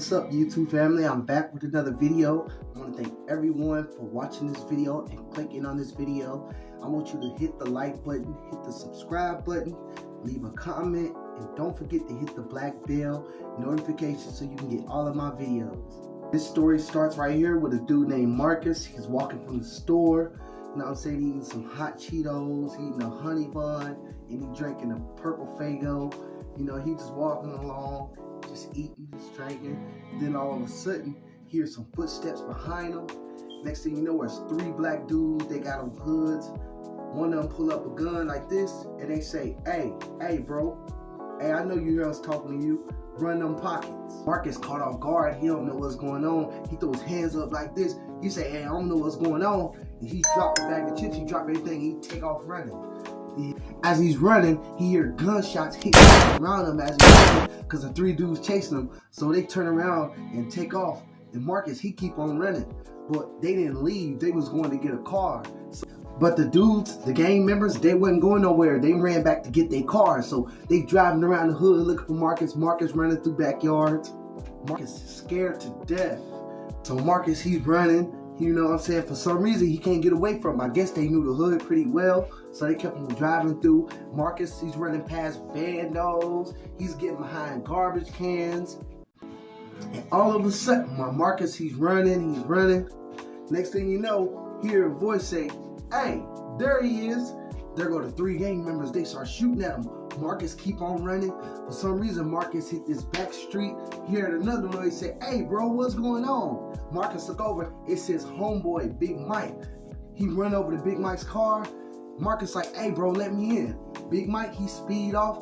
What's up, YouTube family? I'm back with another video. I want to thank everyone for watching this video and clicking on this video. I want you to hit the like button, hit the subscribe button, leave a comment, and don't forget to hit the black bell notification so you can get all of my videos. This story starts right here with a dude named Marcus. He's walking from the store, you know what I'm saying, eating some hot Cheetos, eating a honey bun, and he drinking a purple Faygo. You know, he just walking along, just eating, just drinking. And then all of a sudden, he hears some footsteps behind him. Next thing you know, there's 3 black dudes. They got on hoods. One of them pull up a gun like this, and they say, hey, bro. Hey, I know you hear us talking to you. Run them pockets. Marcus caught off guard. He don't know what's going on. He throw his hands up like this. He say, hey, I don't know what's going on. And he dropped the bag of chips. He dropped everything. He take off running. As he's running, he hear gunshots hit around him as he's running because the 3 dudes chasing him. So they turn around and take off. And Marcus, he keep on running. But they didn't leave. They was going to get a car. But the dudes, the gang members, they wasn't going nowhere. They ran back to get their car. So they driving around the hood looking for Marcus. Marcus running through backyards. Marcus is scared to death. So Marcus, he's running. You know what I'm saying? For some reason, he can't get away from him. I guess they knew the hood pretty well. So they kept him driving through. Marcus, he's running past bandos. He's getting behind garbage cans. And all of a sudden, while Marcus, he's running. Next thing you know, hear a voice say, hey, there he is. There go the 3 gang members. They start shooting at him. Marcus keep on running. For some reason, Marcus hit this back street. He heard another noise. Say, hey, bro, what's going on? Marcus look over. It says homeboy, Big Mike. He run over to Big Mike's car. Marcus like, hey, bro, let me in. Big Mike, he speed off.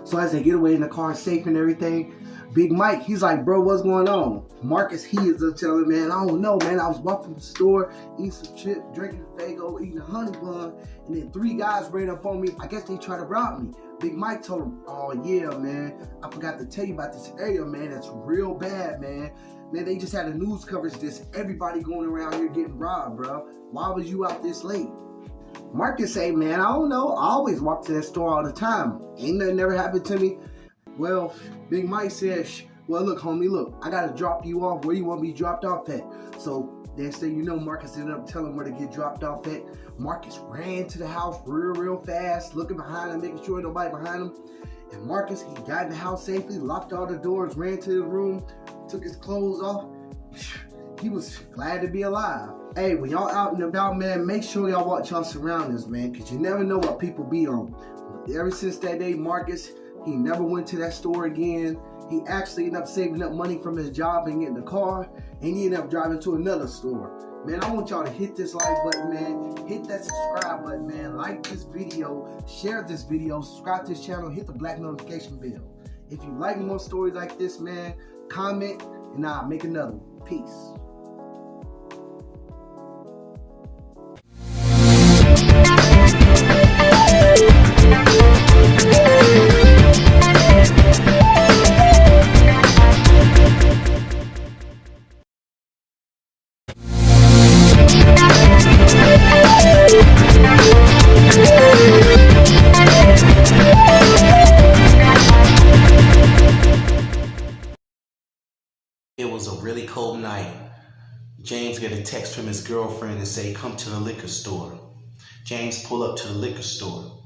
So as they get away in the car safe and everything, Big Mike, he's like, bro, what's going on? Marcus, he is telling, man, I don't know, man. I was walking from the store, eating some chips, drinking a Faygo, eating a honey bun, and then 3 guys ran up on me. I guess they tried to rob me. Big Mike told him, oh, yeah, man. I forgot to tell you about this area, man. That's real bad, man. Man, they just had a news coverage this. Everybody going around here getting robbed, bro. Why was you out this late? Marcus say, man, I don't know. I always walk to that store all the time. Ain't nothing ever happened to me. Well, Big Mike said, well, look, homie, look, I got to drop you off where you want to be dropped off at. So next thing you know, Marcus ended up telling him where to get dropped off at. Marcus ran to the house real fast, looking behind him, making sure nobody behind him. And Marcus, he got in the house safely, locked all the doors, ran to the room, took his clothes off. He was glad to be alive. Hey, when y'all out and about, man, make sure y'all watch y'all surroundings, man, because you never know what people be on. Ever since that day, Marcus, he never went to that store again. He actually ended up saving up money from his job and getting a car, and he ended up driving to another store. Man, I want y'all to hit this like button, man. Hit that subscribe button, man. Like this video, share this video, subscribe to this channel, hit the black notification bell. If you like more stories like this, man, comment, and I'll make another one. Peace. It was a really cold night. James get a text from his girlfriend and say, come to the liquor store. James pull up to the liquor store.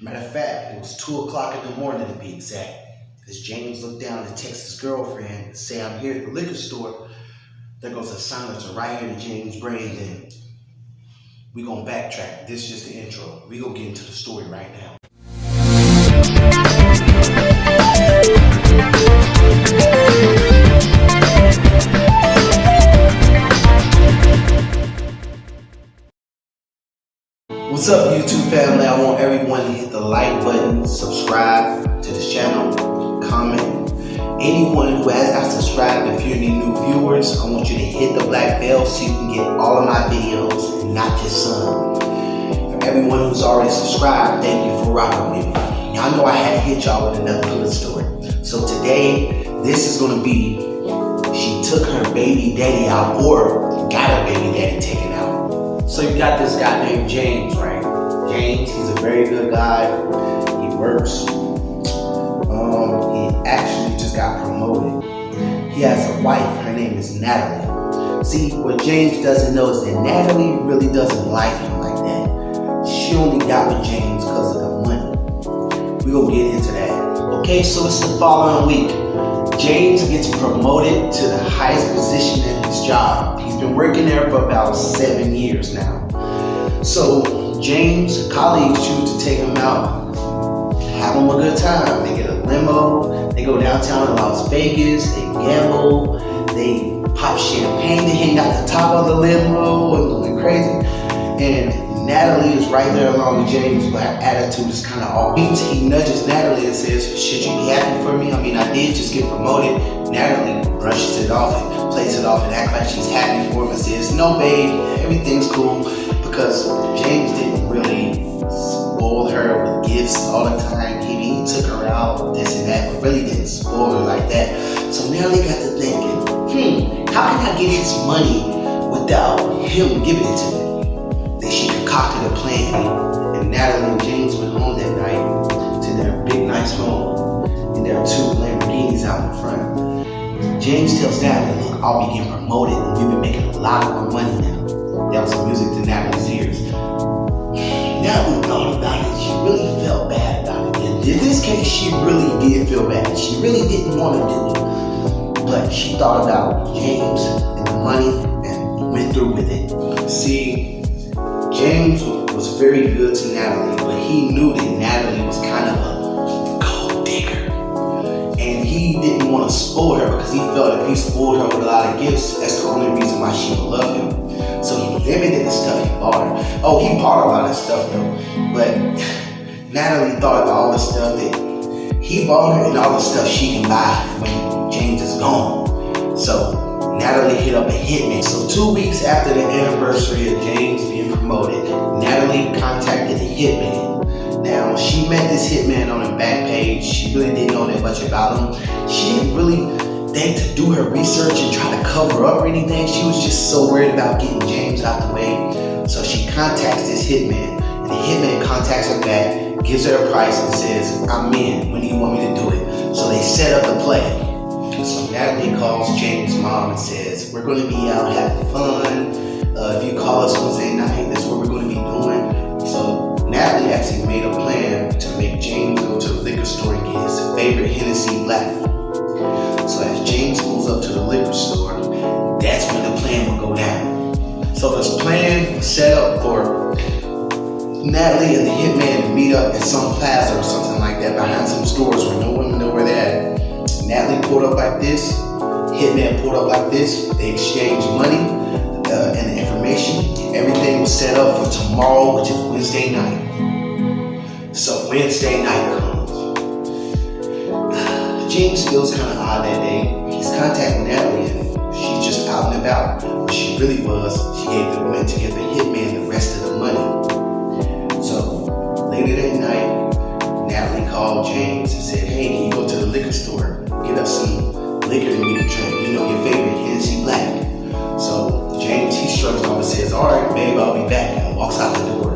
Matter of fact, it was 2 o'clock in the morning to be exact. As James looked down and text his girlfriend and say, I'm here at the liquor store, there goes a silencer right here to James' brain. And we gonna backtrack. This is just the intro. We gonna get into the story right now. What's up, YouTube family? I want everyone to hit the like button, subscribe to this channel, comment. Anyone who has not subscribed, if you're any new viewers, I want you to hit the black bell so you can get all of my videos and not just some. For everyone who's already subscribed, thank you for rocking with me. Y'all know I had to hit y'all with another good story. So today, this is going to be, she took her baby daddy out, or got her baby daddy taken out. So you got this guy named James, right? James, he's a very good guy. He works. He he has a wife. Her name is Natalie. See, what James doesn't know is that Natalie really doesn't like him like that. She only got with James because of the money. We're going to get into that. Okay, so it's the following week. James gets promoted to the highest position in his job. He's been working there for about 7 years now. So James' colleagues choose to take him out, have him a good time. They get a limo, they go downtown to Las Vegas, they gamble, they pop champagne, they hang out the top of the limo and going crazy. And Natalie is right there along with James, but her attitude is kind of off. He nudges Natalie and says, should you be happy for me? I mean, I did just get promoted. Natalie brushes it off and plays it off and acts like she's happy for him and says, no babe, everything's cool, because James didn't really spoil her with gifts all the time. He took her out, this and that, but really didn't spoil her like that. So Natalie got to thinking, how can I get his money without him giving it to me? Then she concocted a plan, and Natalie and James went home that night to their big nice home, and there are 2 Lamborghinis out in front. James tells Natalie, look, I'll be getting promoted, and we've been making a lot more money now. That was music to Natalie's ears. Natalie thought about it. She really felt bad about it. In this case, she really did feel bad. She really didn't want to do it. But she thought about James and the money and went through with it. See, James was very good to Natalie, but he knew that Natalie was kind of a gold digger. And he didn't want to spoil her because he felt if he spoiled her with a lot of gifts, that's the only reason why she would love him. So he limited the stuff he bought her. Oh, he bought a lot of stuff though. But Natalie thought about all the stuff that he bought her and all the stuff she can buy when James is gone. So Natalie hit up a hitman. So 2 weeks after the anniversary of James being promoted, Natalie contacted a hitman. Now, she met this hitman on her back page. She really didn't know that much about him. She didn't really think to do her research and try to cover up or anything. She was just so worried about getting James out the way. So she contacts this hitman, and the hitman contacts her back, gives her a price, and says, I'm in. When do you want me to do it? So they set up the play. So Natalie calls James' mom and says, we're going to be out having fun. If you call us Wednesday night, that's what we're going to be doing. So Natalie actually made a plan to make James go to the liquor store and get his favorite Hennessy Black. So as James pulls up to the liquor store, that's when the plan will go down. So this plan was set up for Natalie and the hitman to meet up at some plaza or something like that behind some stores where no one know where they're at. Natalie pulled up like this, hitman pulled up like this, they exchanged money and the information. Everything was set up for tomorrow, which is Wednesday night. So Wednesday night comes. James feels kind of odd that day. He's contacting Natalie and she's just out and about. What she really was, she went to give the hitman the rest of the money. So later that night, Natalie called James and said, hey, can you go to the liquor store? Get us some liquor that we can drink. You know, your favorite Hennessy Black. So James, he shrugs off and says, all right, babe, I'll be back. And walks out the door.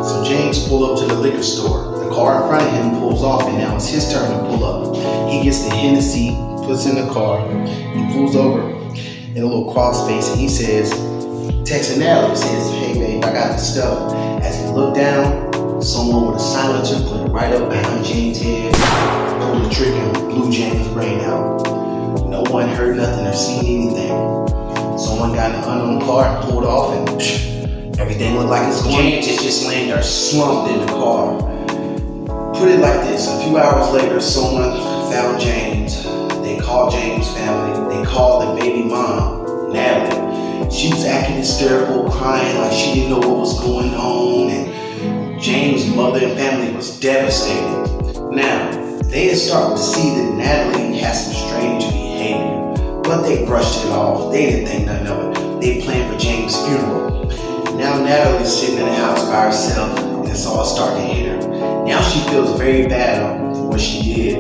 So James pulls up to the liquor store. The car in front of him pulls off, and now it's his turn to pull up. He gets the Hennessy, puts in the car. He pulls over in a little crawl space, and he says, texting Natalie, says, hey, babe, I got the stuff. As he looked down, someone with a silencer put it right up behind James' head, pulled the trigger and blew James' brain out. No one heard nothing or seen anything. Someone got in an unknown car and pulled off, and everything looked like it's going. James is just laying there slumped in the car. Put it like this, a few hours later, someone found James. They called James' family. They called the baby mom, Natalie. She was acting hysterical, crying like she didn't know what was going on, and James' mother and family was devastated. Now, they had started to see that Natalie had some strange behavior, but they brushed it off. They didn't think nothing of it. They planned for James' funeral. Now Natalie's sitting in the house by herself, and it's all starting to hit her. Now she feels very bad for what she did.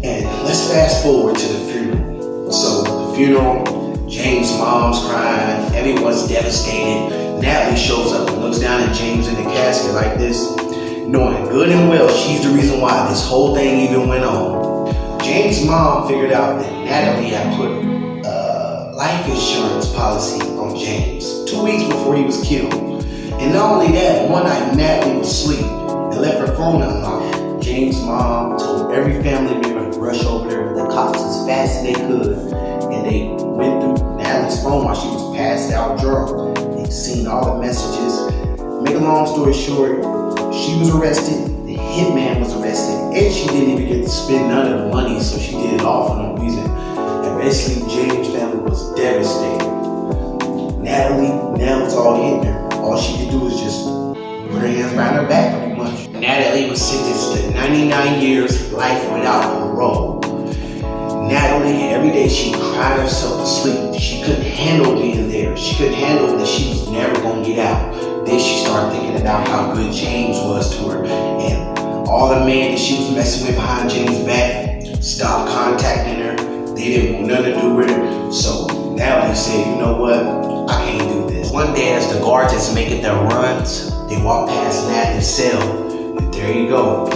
And let's fast forward to the funeral. So the funeral, James' mom's crying, everyone's devastated. Natalie shows up and looks down at James in the casket like this, knowing good and well she's the reason why this whole thing even went on. James' mom figured out that Natalie had put life insurance policy on James 2 weeks before he was killed. And not only that, one night Natalie was asleep and left her phone unlocked. James' mom told every family member to rush over there with the cops as fast as they could. And they went through Natalie's phone while she was passed out drunk. They seen all the messages. Make a long story short, she was arrested, the hitman was arrested, and she didn't even get to spend none of the money, so she did it all for no reason. And basically, James' family was devastated. Natalie, now it's all hitting her. All she could do is just put her hands behind her back, pretty much. Natalie was sentenced to 99 years life without parole. Natalie, every day she cried herself to sleep. She couldn't handle being there. She couldn't handle that she was never going to get out. Then she started thinking about how good James was to her. And all the men that she was messing with behind James' back stopped contacting her. They didn't want nothing to do with her. So Natalie said, you know what? I can't do this. One day as the guards is making their runs, they walk past Natalie's cell. And there you go.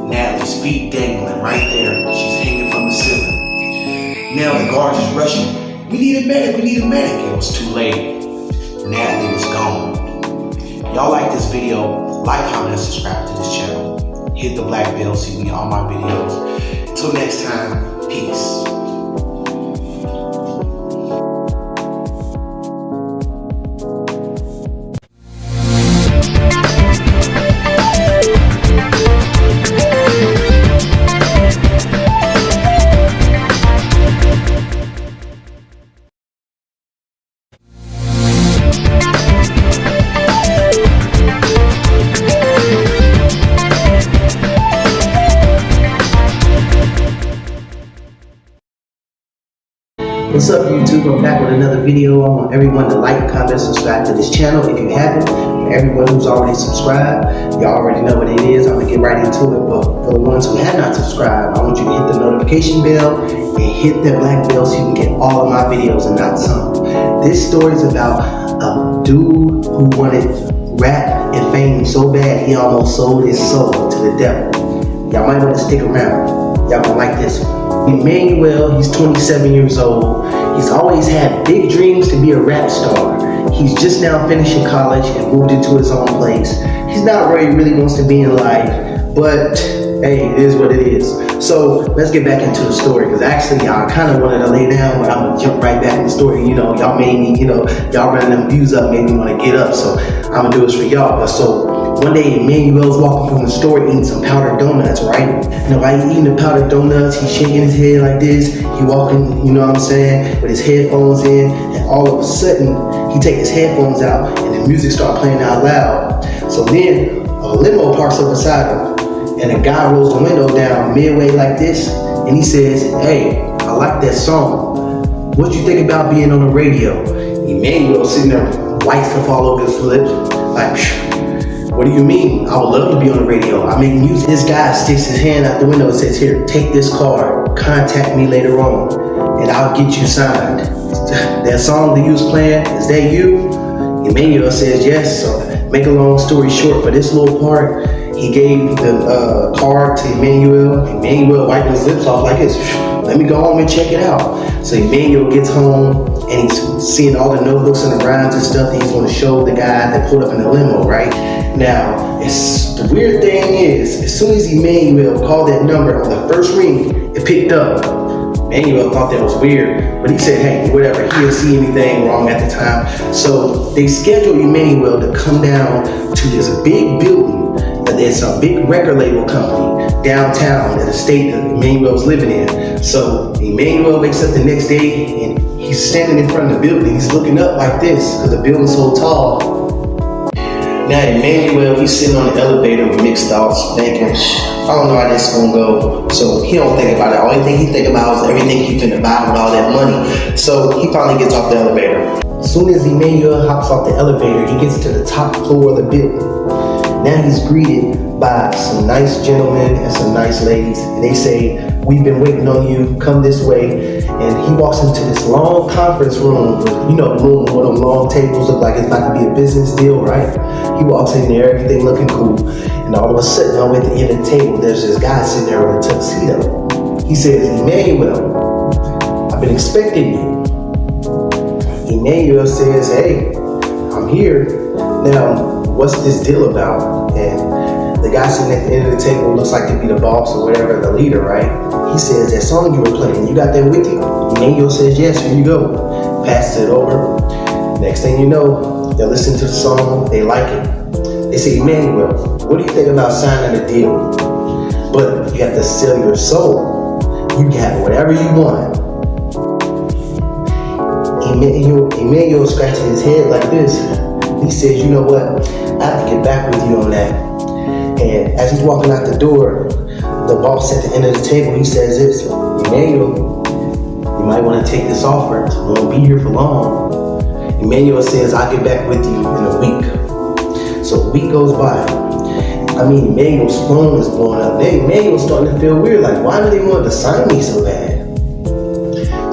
Natalie's feet dangling right there. She's hanging from the ceiling. Now the guards is rushing. We need a medic, we need a medic. It was too late. Natalie was gone. Y'all like this video, like, comment, and subscribe to this channel. Hit the black bell so you can get all my videos. Until next time, peace. What's up, YouTube? I'm back with another video. I want everyone to like, comment, subscribe to this channel if you haven't. For everyone who's already subscribed, y'all already know what it is. I'm gonna get right into it. But for the ones who have not subscribed, I want you to hit the notification bell and hit that black bell so you can get all of my videos and not some. This story is about a dude who wanted rap and fame so bad he almost sold his soul to the devil. Y'all might want to stick around. Y'all gonna like this one. Emmanuel, he's 27 years old. He's always had big dreams to be a rap star. He's just now finishing college and moved into his own place. He's not where he really wants to be in life, but hey, it is what it is. So let's get back into the story, because actually I kind of wanted to lay down, but I'm gonna jump right back in the story. You know, y'all made me, y'all running them views up made me want to get up, so I'm gonna do this for y'all. But so one day Emmanuel's walking from the store eating some powdered donuts, right? While he's eating the powdered donuts, he's shaking his head like this. He walking, you know what I'm saying, with his headphones in, and all of a sudden he take his headphones out and the music start playing out loud. So then a limo parks up beside him, and a guy rolls the window down midway like this, and he says, "Hey, I like that song. What you think about being on the radio?" Emmanuel sitting there, white stuff all over his lips, like, "What do you mean? I would love to be on the radio. I make music." This guy sticks his hand out the window and says, "Here, take this card. Contact me later on, and I'll get you signed." That song that you was playing, is that you? Emmanuel says yes. So make a long story short, for this little part, he gave the card to Emmanuel. Emmanuel wiping his lips off like this. "Let me go home and check it out." So Emmanuel gets home and he's seeing all the notebooks and the rhymes and stuff that he's going to show the guy that pulled up in the limo, right? Now, the weird thing is, as soon as Emmanuel called that number on the first ring, it picked up. Emmanuel thought that was weird, but he said, hey, whatever, he didn't see anything wrong at the time. So they scheduled Emmanuel to come down to this big building. It's a big record label company downtown in the state that Emmanuel was living in. So Emmanuel wakes up the next day and he's standing in front of the building. He's looking up like this because the building's so tall. Now Emmanuel, he's sitting on the elevator with mixed thoughts, thinking, I don't know how this is gonna go. So he don't think about it. Only thing he think about is everything he finna buy with all that money. So he finally gets off the elevator. As soon as Emmanuel hops off the elevator, he gets to the top floor of the building. Now he's greeted by some nice gentlemen and some nice ladies, and they say, "We've been waiting on you, come this way." And he walks into this long conference room with, the room where them long tables look like it's about to be a business deal, right? He walks in there, everything looking cool, and all of a sudden, over at the end of the table, there's this guy sitting there with a tuxedo. He says, Emmanuel, I've been expecting you. Emmanuel says, hey, I'm here. Now, what's this deal about? And the guy sitting at the end of the table looks like to be the boss or whatever, the leader, right? He says, that song you were playing, you got that with you? Emmanuel says, yes, here you go. Passes it over. Next thing you know, they're listening to the song, they like it. They say, Emmanuel, what do you think about signing a deal? But you have to sell your soul. You can have whatever you want. Emmanuel scratching his head like this. He says, you know what? I have to get back with you on that. And as he's walking out the door, the boss at the end of the table, he says this, Emmanuel, you might want to take this offer. You won't be here for long. Emmanuel says, I'll get back with you in a week. So a week goes by. I mean, Emmanuel's phone is blowing up. Emmanuel's starting to feel weird. Like, why do they want to sign me so bad?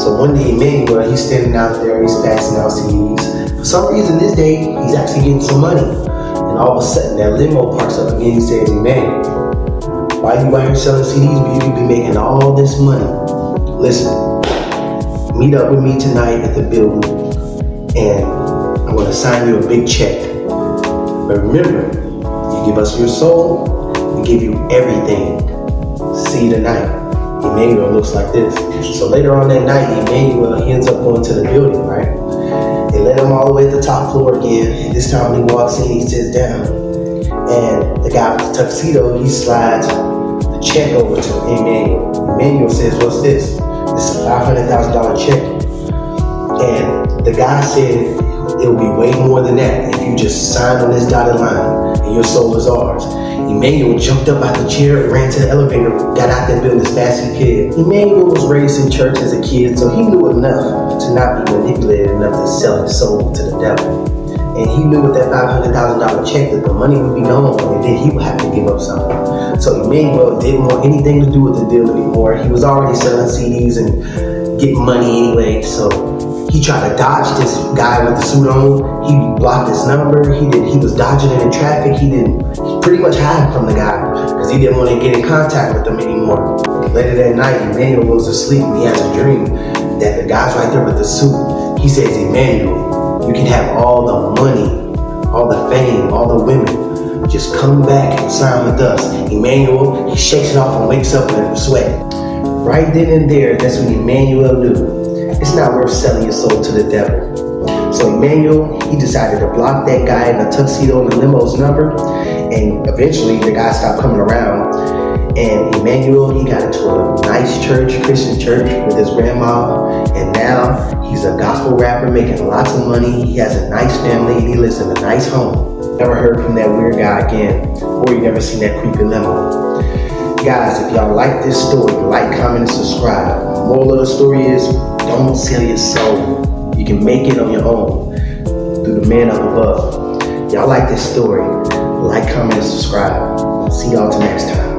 So one day, Emmanuel, he's standing out there, he's passing out CDs. For some reason, this day, he's actually getting some money. And all of a sudden, that limo parks up again. He says, Emmanuel, why are you out here selling CDs but you could be making all this money? Listen, meet up with me tonight at the building, and I'm going to sign you a big check. But remember, you give us your soul, we give you everything. See you tonight. Emmanuel looks like this. So later on that night, Emmanuel ends up going to the building, right? They let him all the way to the top floor again. And this time when he walks in, he sits down. And the guy with the tuxedo, he slides the check over to Emmanuel. Emmanuel says, what's this? This is a $500,000 check. And the guy said, it'll be way more than that if you just sign on this dotted line and your soul is ours. Emmanuel jumped up out the chair, ran to the elevator, got out that building as fast as he could. Emmanuel was raised in church as a kid, so he knew enough to not be manipulated enough to sell his soul to the devil. And he knew with that $500,000 check that the money would be gone and then he would have to give up something. So Emmanuel didn't want anything to do with the deal anymore. He was already selling CDs and getting money anyway, so he tried to dodge this guy with the suit on. He blocked his number. He was dodging it in traffic. He pretty much hid from the guy because he didn't want to get in contact with him anymore. Later that night, Emmanuel goes to sleep and he has a dream that the guy's right there with the suit. He says, Emmanuel, you can have all the money, all the fame, all the women. Just come back and sign with us. Emmanuel, he shakes it off and wakes up in a sweat. Right then and there, that's when Emmanuel knew it's not worth selling your soul to the devil. So Emmanuel, he decided to block that guy in the tuxedo and the limo's number, and eventually the guy stopped coming around. And Emmanuel, he got into a nice church, Christian church with his grandma, and now he's a gospel rapper making lots of money. He has a nice family and he lives in a nice home. Never heard from that weird guy again, or you never seen that creepy limo. Guys, if y'all like this story, like, comment, and subscribe. The moral of the story is, don't sell your soul. You can make it on your own through the man up above. Y'all like this story, like, comment, and subscribe. See y'all till next time.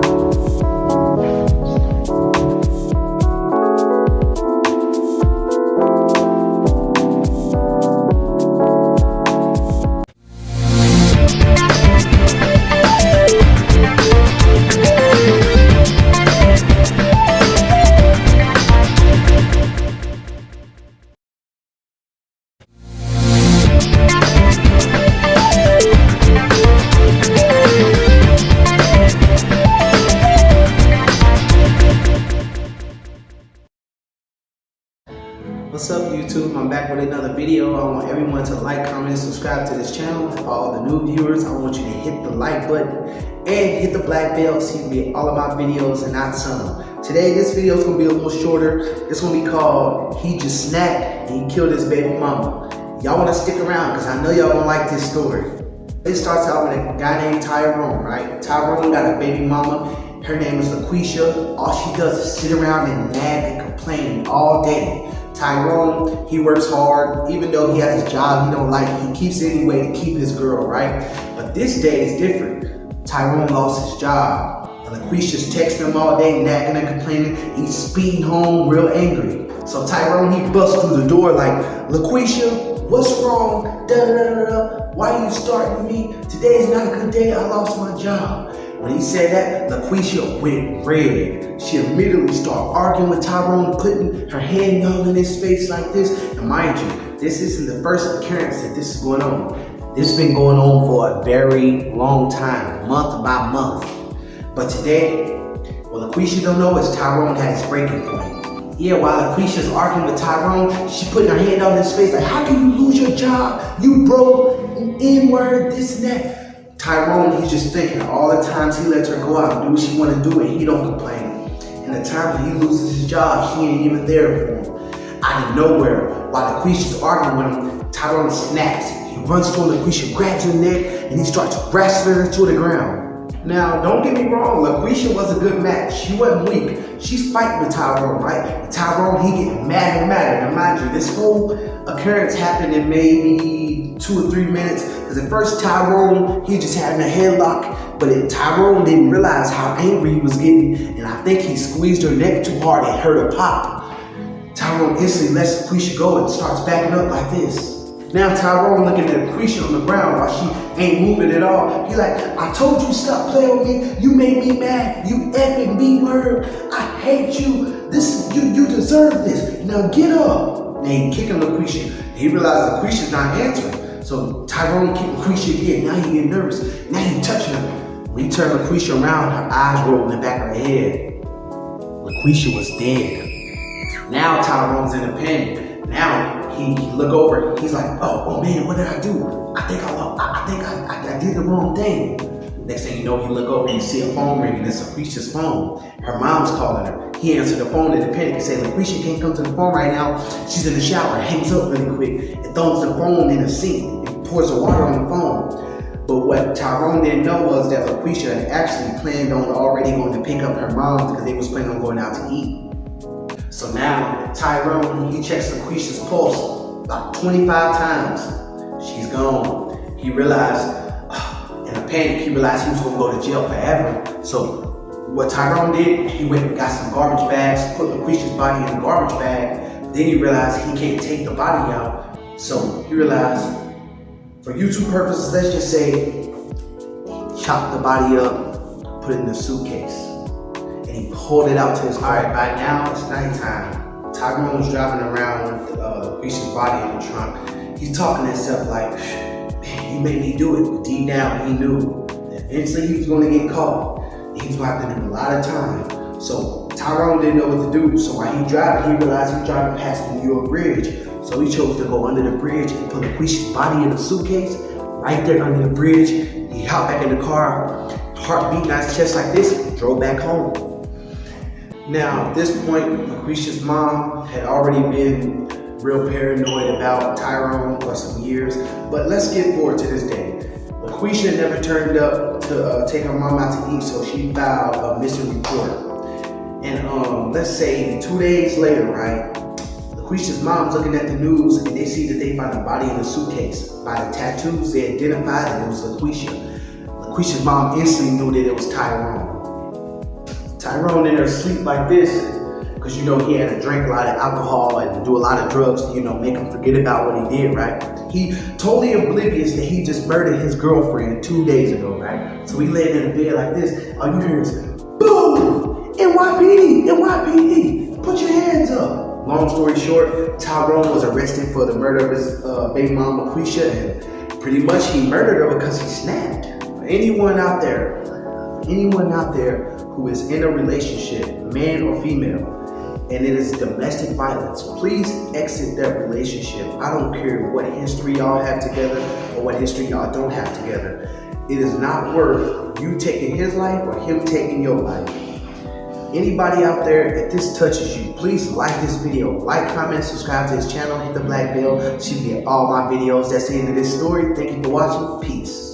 What's up, YouTube? I'm back with another video. I want everyone to like, comment, and subscribe to this channel. For all the new viewers, I want you to hit the like button and hit the black bell so you can get all of my videos and not some. Today, this video is going to be a little shorter. It's going to be called He Just Snapped and He Killed His Baby Mama. Y'all want to stick around because I know y'all don't like this story. It starts out with a guy named Tyrone, right? Tyrone got a baby mama. Her name is LaQuisha. All she does is sit around and nag and complain all day. Tyrone, he works hard. Even though he has a job he don't like, he keeps it anyway to keep his girl, right? But this day is different. Tyrone lost his job. And LaQuisha's texting him all day, nagging and complaining. He's speeding home real angry. So Tyrone, he busts through the door like, LaQuisha, what's wrong? Da, da, da, da. Why are you starting me? Today's not a good day. I lost my job. When he said that, LaQuisha went red. She immediately started arguing with Tyrone, putting her hand all in his face like this. And mind you, this isn't the first occurrence that this is going on. This has been going on for a very long time, month by month. But today, what LaQuisha don't know is Tyrone had his breaking point. Yeah, while LaQuisha's arguing with Tyrone, she putting her hand on his face like, how can you lose your job? You broke, N-word, this and that. Tyrone, he's just thinking all the times he lets her go out and do what she want to do and he don't complain. And the time when he loses his job, she ain't even there for him. Out of nowhere, while LaQuisha's arguing with him, Tyrone snaps. He runs to LaQuisha, grabs her neck, and he starts wrestling her to the ground. Now, don't get me wrong, LaQuisha was a good match. She wasn't weak. She's fighting with Tyrone, right? And Tyrone, he getting mad and madder. Now, mind you, this whole occurrence happened in maybe 2 or 3 minutes. Because at first, Tyrone, he just had a headlock. But Tyrone didn't realize how angry he was getting. And I think he squeezed her neck too hard and hurt her pop. Tyrone instantly lets LaQuisha go and starts backing up like this. Now Tyrone looking at LaQuisha on the ground while she ain't moving at all. He like, I told you stop playing with me. You made me mad. You effing B-word. I hate you. You deserve this. Now get up. Now he kicking LaQuisha. He realized LaQuisha's not answering. So Tyrone kicked LaQuisha again. Now he getting nervous. Now he touching her. When he turned LaQuisha around, her eyes rolled in the back of her head. LaQuisha was dead. Now Tyrone's in a panic. Now he look over, he's like, oh man, what did I do? I think I did the wrong thing. Next thing you know, he look over and you see a phone ringing. It's LaQuisha's phone. Her mom's calling her. He answered the phone in a panic and said, LaQuisha can't come to the phone right now. She's in the shower. Hangs up really quick and throws the phone in the sink and pours the water on the phone. But what Tyrone didn't know was that LaQuisha had actually planned on already going to pick up her mom because they was planning on going out to eat. So now Tyrone, he checks LaQuisha's pulse about 25 times. She's gone. He realized, in a panic, he realized he was gonna go to jail forever. So what Tyrone did, he went and got some garbage bags, put LaQuisha's body in a garbage bag. Then he realized he can't take the body out. So he realized, for YouTube purposes, let's just say, chop the body up, put it in a suitcase. He pulled it out to his car. By now, it's nighttime. Tyrone was driving around with LaQuisha's body in the trunk. He's talking to himself like, man, you made me do it. But deep down, he knew that eventually he was going to get caught. He was going to have to do a lot of time. So Tyrone didn't know what to do. So while he driving, he realized he was driving past the New York Bridge. So he chose to go under the bridge and put LaQuisha's body in a suitcase right there under the bridge. He hopped back in the car, heart beating out his chest like this, and drove back home. Now, at this point, LaQuisha's mom had already been real paranoid about Tyrone for some years, but let's get forward to this day. LaQuisha never turned up to take her mom out to eat, so she filed a missing report. And let's say 2 days later, right, LaQuisha's mom's looking at the news and they see that they found a body in a suitcase. By the tattoos, they identified that it was LaQuisha. LaQuisha's mom instantly knew that it was Tyrone. Tyrone in her sleep like this, because you know he had to drink a lot of alcohol and do a lot of drugs to, you know, make him forget about what he did, right? He totally oblivious that he just murdered his girlfriend 2 days ago, right? So he laid in the bed like this. All you hear is, boom! NYPD! NYPD! Put your hands up! Long story short, Tyrone was arrested for the murder of his baby mom, LaQuisha, and pretty much he murdered her because he snapped. For anyone out there who is in a relationship, man or female, and it is domestic violence, please exit that relationship. I don't care what history y'all have together or what history y'all don't have together. It is not worth you taking his life or him taking your life. Anybody out there, if this touches you, please like this video. Like, comment, subscribe to his channel, hit the black bell so you get all my videos. That's the end of this story. Thank you for watching. Peace.